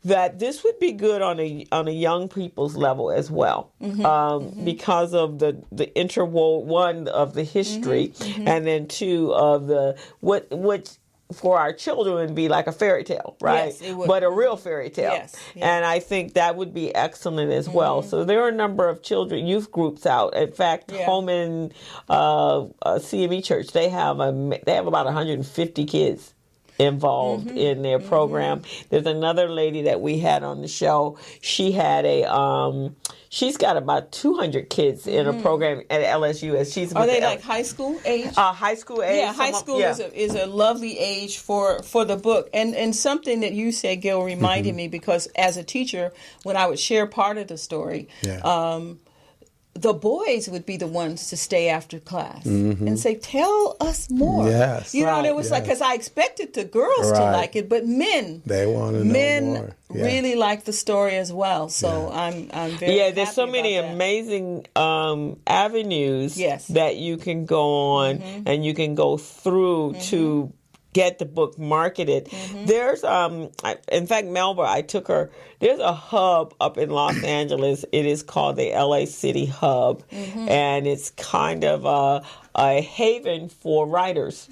C: that this would be good on a young people's level as well, because of the one of the history, and then two of the what for our children would be like a fairy tale, right?
F: Yes, it would.
C: But a real fairy tale.
F: Yes.
C: And I think that would be excellent as well. So there are a number of youth groups out. In fact, home in CME Church, they have about 150 kids. involved in their program. There's another lady that we had on the show. She had she's got about 200 kids in a program at LSU.
F: Are they like high school age?
C: High school age.
F: Yeah, high school is a lovely age for the book. And something that you said, Gil, reminded me, because as a teacher, when I would share part of the story, the boys would be the ones to stay after class and say, tell us more.
B: Yes.
F: You know, and it was like, because I expected the girls to like it, but
B: they want to know more.
F: Really like the story as well. So I'm very happy
C: there's so many amazing avenues that you can go on and you can go through to get the book marketed. There's in fact, Melba, I took her, there's a hub up in Los Angeles. It is called the LA City Hub, and it's kind of a haven for writers.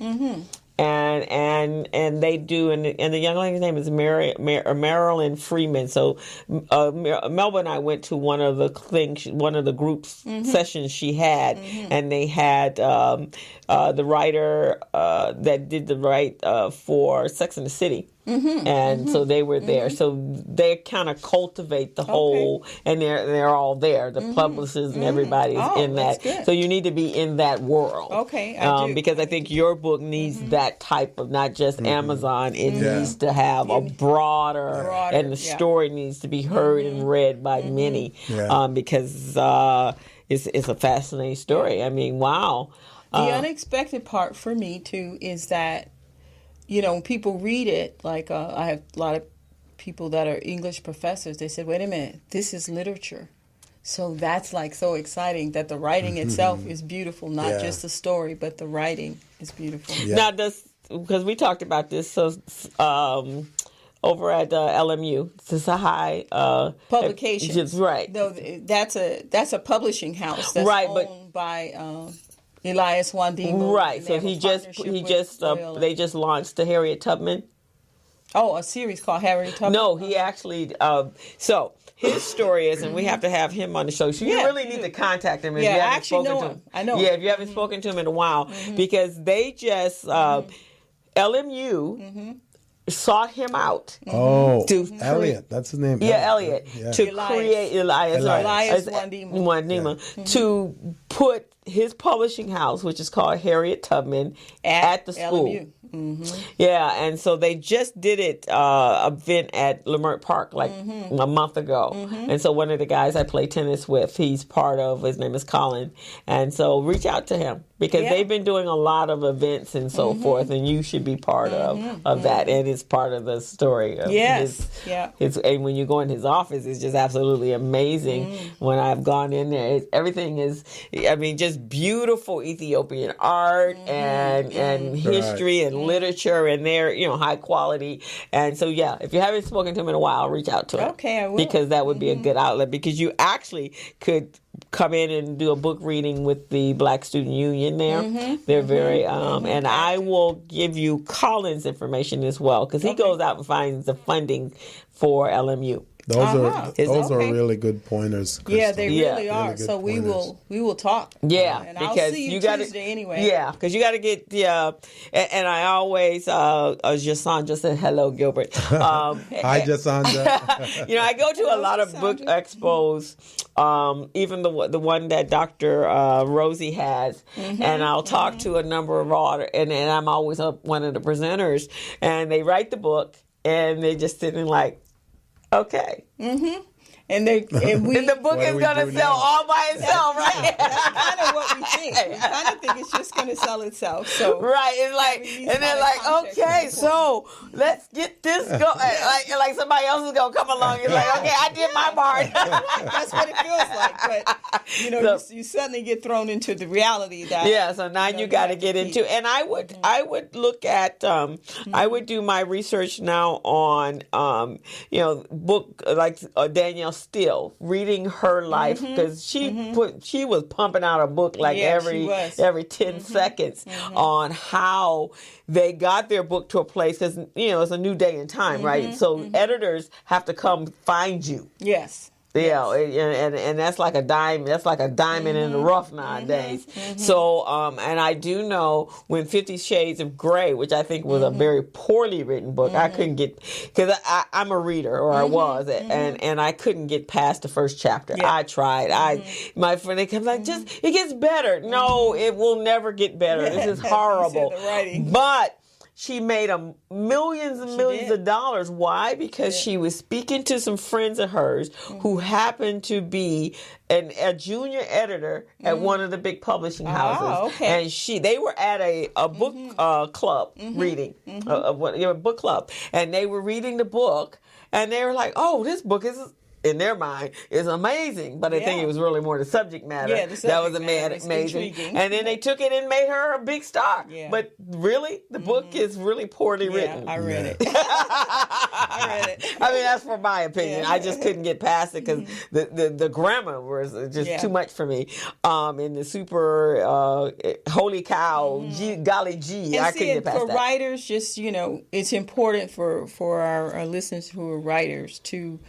C: And they do, and the young lady's name is Marilyn Freeman. So Melba and I went to one of the group sessions she had, and they had the writer that did the write for Sex and the City. And so they were there. So they kind of cultivate the whole, and they're all there. The publishers and everybody's in that.
F: Good.
C: So you need to be in that world.
F: Okay, I do.
C: Because I think your book needs that type of, not just Amazon. It needs to have a broader, and the story needs to be heard and read by many. Because it's a fascinating story. I mean, wow.
F: The unexpected part for me too is that, you know, when people read it, like I have a lot of people that are English professors, they said, wait a minute, this is literature. So that's like so exciting that the writing itself is beautiful, not just the story, but the writing is beautiful.
C: Now, because we talked about this over at LMU, Teshai
F: Publications.
C: Right.
F: No, that's a publishing house that's owned by Elias Wandimo.
C: Right. So they just launched the Harriet Tubman.
F: Oh, a series called Harriet Tubman.
C: No, he actually. So his story is, and we have to have him on the show. So you really need to contact him if you haven't
F: actually
C: spoken
F: know
C: to
F: him.
C: him.
F: I know.
C: Yeah, if you haven't spoken to him in a while, because they just LMU. Sought him out.
B: Elliot, that's his name.
C: Elliot. To create Elias Wandima to put his publishing house, which is called Harriet Tubman, at the school.
F: LMU.
C: Yeah, and so they just did it event at Leimert Park like a month ago. And so one of the guys I play tennis with, he's part of, his name is Colin. And so reach out to him because they've been doing a lot of events and so forth, and you should be part of that. And it's part of the story. Of and when you go in his office, it's just absolutely amazing. When I've gone in there, everything is, I mean, just beautiful Ethiopian art and history and literature, and they're, high quality. And so, if you haven't spoken to him in a while, reach out to him.
F: Okay, I will.
C: Because that would be a good outlet, because you actually could come in and do a book reading with the Black Student Union there. They're very, and I will give you Colin's information as well, because he goes out and finds the funding for LMU.
B: Those are really good pointers, Crystal.
F: Yeah, they really are. Really so we will talk.
C: Yeah,
F: and
C: because
F: I'll see you Tuesday anyway.
C: Yeah, because you got to get and I always Jasandra said hello, Gilbert.
B: Hi, Jasandra.
C: I go to a lot of book expos, even the one that Dr. Rosie has, and I'll talk to a number of authors, and I'm always one of the presenters, and they write the book, and they're just sitting like, okay.
F: And the
C: book is going to sell all by itself, right?
F: That's kind of what we think. We kind of think it's just going to sell itself. So
C: it's like, and they're like, okay, so let's get this going. like somebody else is going to come along and like, okay, I did my part.
F: That's what it feels like. But you suddenly get thrown into the reality that
C: so now you got to get into. And I would look at I would do my research now on book like Danielle Steele, reading her life, because she was pumping out a book like every 10 seconds on how they got their book to a place, because it's a new day and time, right? So editors have to come find you.
F: Yes.
C: Yeah, and that's like a dime. That's like a diamond in the rough nowadays. So, and I do know when 50 Shades of Grey, which I think was a very poorly written book, I couldn't get, because I'm a reader, or I was, and I couldn't get past the first chapter. I tried. My friend, they come like, just it gets better. No, it will never get better. This is horrible. But she made millions and millions of dollars. Why? Because she was speaking to some friends of hers who happened to be a junior editor at one of the big publishing houses. And they were at a book club reading, a book club. And they were reading the book, and they were like, oh, this book is, in their mind, is amazing. But I think it was really more the subject matter. That was amazing. Intriguing. And then they took it and made her a big star. But really, the book is really poorly written.
F: I read it. I read it.
C: I mean, that's for my opinion. I just couldn't get past it because the grammar was just too much for me. And the super holy cow, golly gee, I couldn't get past that.
F: For writers, just, it's important for our listeners who are writers to...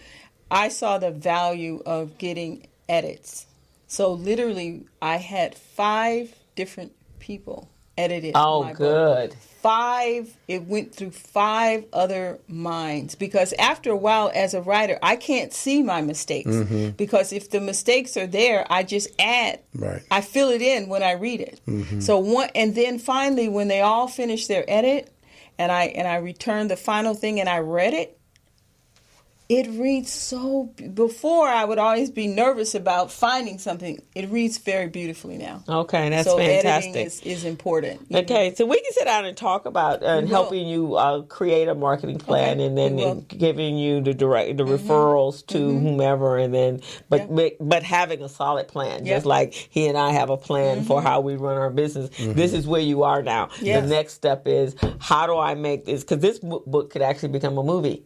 F: I saw the value of getting edits. So literally, I had 5 different people edited my book. 5, it went through 5 other minds. Because after a while, as a writer, I can't see my mistakes. Because if the mistakes are there, I just add. I fill it in when I read it. And then finally, when they all finish their edit, and I returned the final thing and I read it, it reads so... Before, I would always be nervous about finding something. It reads very beautifully now.
C: Okay, that's
F: so
C: fantastic.
F: Editing is important.
C: Okay, so we can sit down and talk about helping you create a marketing plan, and then giving you the referrals to whomever, and then but having a solid plan, just like he and I have a plan for how we run our business. This is where you are now. The next step is, how do I make this? Because this book could actually become a movie.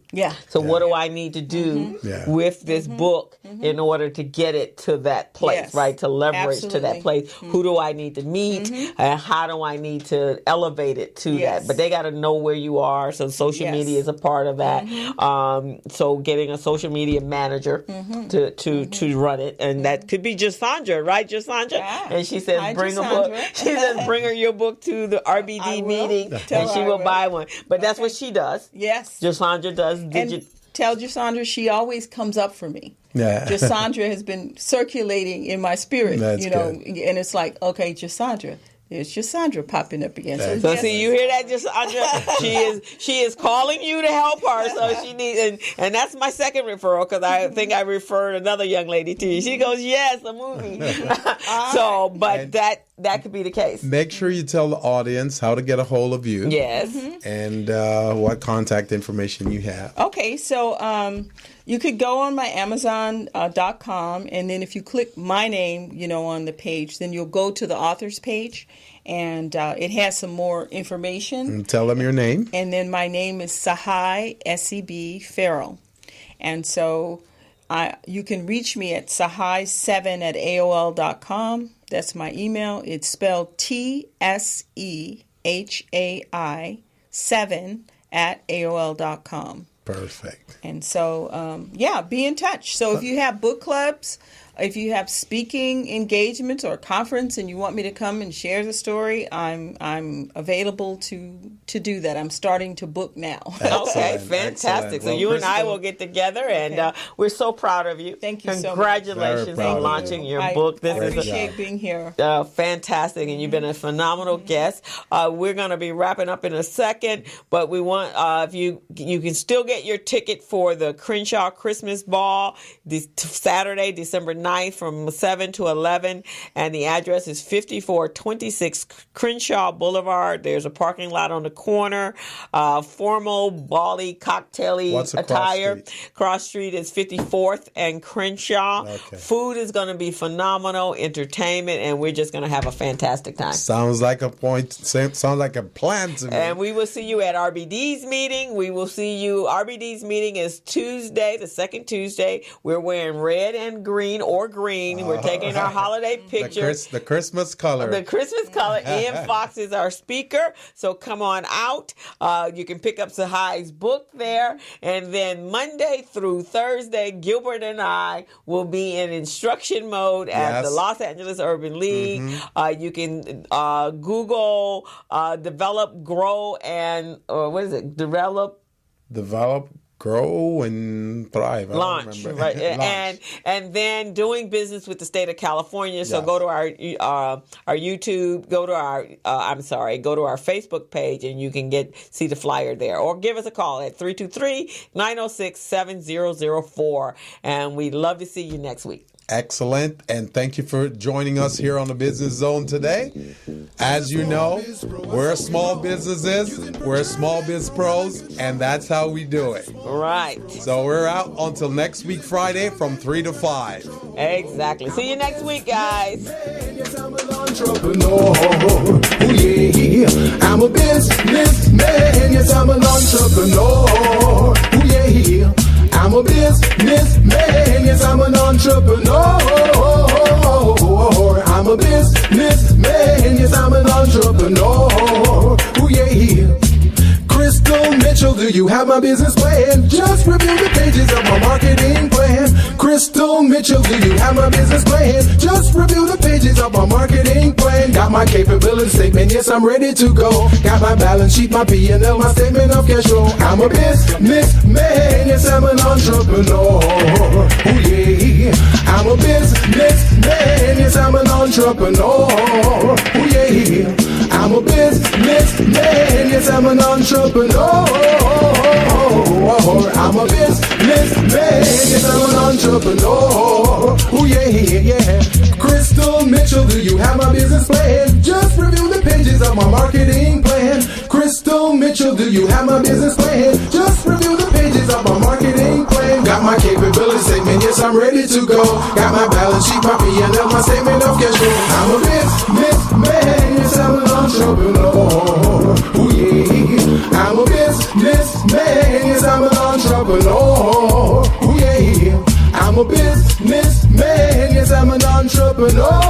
C: So what do I need to do with this book in order to get it to that place, right? To leverage to that place. Who do I need to meet? And how do I need to elevate it to that? But they got to know where you are. So social media is a part of that. So getting a social media manager to run it. And that could be Jasandra, right, Jasandra? And she says, bring a book. She says, bring her your book to the RBD meeting, and she will buy one. But that's what she does. Jasandra does
F: Tell Jasandra she always comes up for me. Jasandra has been circulating in my spirit,
B: That's good.
F: And it's like, okay, Jasandra. There's Jasandra popping up again.
C: So see, you hear that, Jasandra? She is calling you to help her. So she needs, and that's my second referral, because I think I referred another young lady to you. She goes, yes, a movie. That could be the case.
B: Make sure you tell the audience how to get a hold of you. And what contact information you have.
F: Okay, so you could go on my Amazon.com, and then if you click my name, on the page, then you'll go to the author's page, and it has some more information.
B: And tell them your name.
F: And then my name is Teshai Essiebea Farrell. And so you can reach me at Teshai7@AOL.com. That's my email. It's spelled TSEHAI 7@AOL.com.
B: Perfect.
F: And so, be in touch. So if you have book clubs, if you have speaking engagements or a conference and you want me to come and share the story, I'm available to do that. I'm starting to book now.
C: Okay, fantastic.
B: Excellent.
C: So you and I will get together, and we're so proud of you.
F: Thank you so much.
C: Congratulations on launching your book.
F: I appreciate being here.
C: Fantastic, and you've been a phenomenal guest. We're going to be wrapping up in a second, but we want if you can still get your ticket for the Crenshaw Christmas Ball this Saturday, December 9th from 7 to 11, and the address is 5426 Crenshaw Boulevard. There's a parking lot on the corner. Formal, bally, cocktaily attire. Cross Street is 54th and Crenshaw. Food is going to be phenomenal, entertainment, and we're just going to have a fantastic time.
B: Sounds like a plan to me.
C: And we will see you at RBD's meeting. RBD's meeting is Tuesday, the second Tuesday. We're wearing red and green or green. We're taking our holiday picture.
B: The Christmas color.
C: The Christmas color. Ian Fox is our speaker. So come on out. You can pick up Teshai's book there. And then Monday through Thursday, Gilbert and I will be in instruction mode at the Los Angeles Urban League. You can Google develop, grow, and
B: Develop, grow, and thrive.
C: Launch, right?
B: Launch.
C: And then doing business with the state of California. So go to our YouTube, go to our Facebook page, and you can see the flyer there, or give us a call at 323-906-7004. And we'd love to see you next week.
B: Excellent, and thank you for joining us here on the Business Zone today. As you know, we're small businesses, we're small biz pros, and that's how we do it.
C: Right.
B: So we're out until next week, Friday, from 3 to 5.
C: Exactly. See you next week, guys.
A: Yes, I'm an entrepreneur. Oh, yeah. I'm a businessman. Yes, I'm an entrepreneur. Oh, yeah. I'm a businessman, yes, I'm an entrepreneur. I'm a businessman, yes, I'm an entrepreneur. Ooh, yeah. Crystal Mitchell, do you have my business plan? Just review the pages of my marketing plan. Crystal Mitchell, do you have my business plan? Just review the pages of my marketing plan. Got my capability statement, yes, I'm ready to go. Got my balance sheet, my P&L, my statement of cash flow. I'm a businessman, yes, I'm an entrepreneur. Oh yeah, I'm a businessman, yes, I'm an entrepreneur. Oh yeah, I'm a businessman, yes, I'm an entrepreneur. I'm a businessman, yes, I'm an entrepreneur. Ooh, yeah. Crystal Mitchell, do you have my business plan? Just review the pages of my marketing plan. Crystal Mitchell, do you have my business plan? Just review the pages of my marketing plan. Got my capability statement, yes, I'm ready to go. Got my balance sheet, my P&L, my statement of cash flow. I'm a businessman, yes, I'm an entrepreneur. Ooh, yeah. I'm a businessman, yes, I'm an entrepreneur. Ooh, yeah. I'm a businessman, yes, I'm an entrepreneur.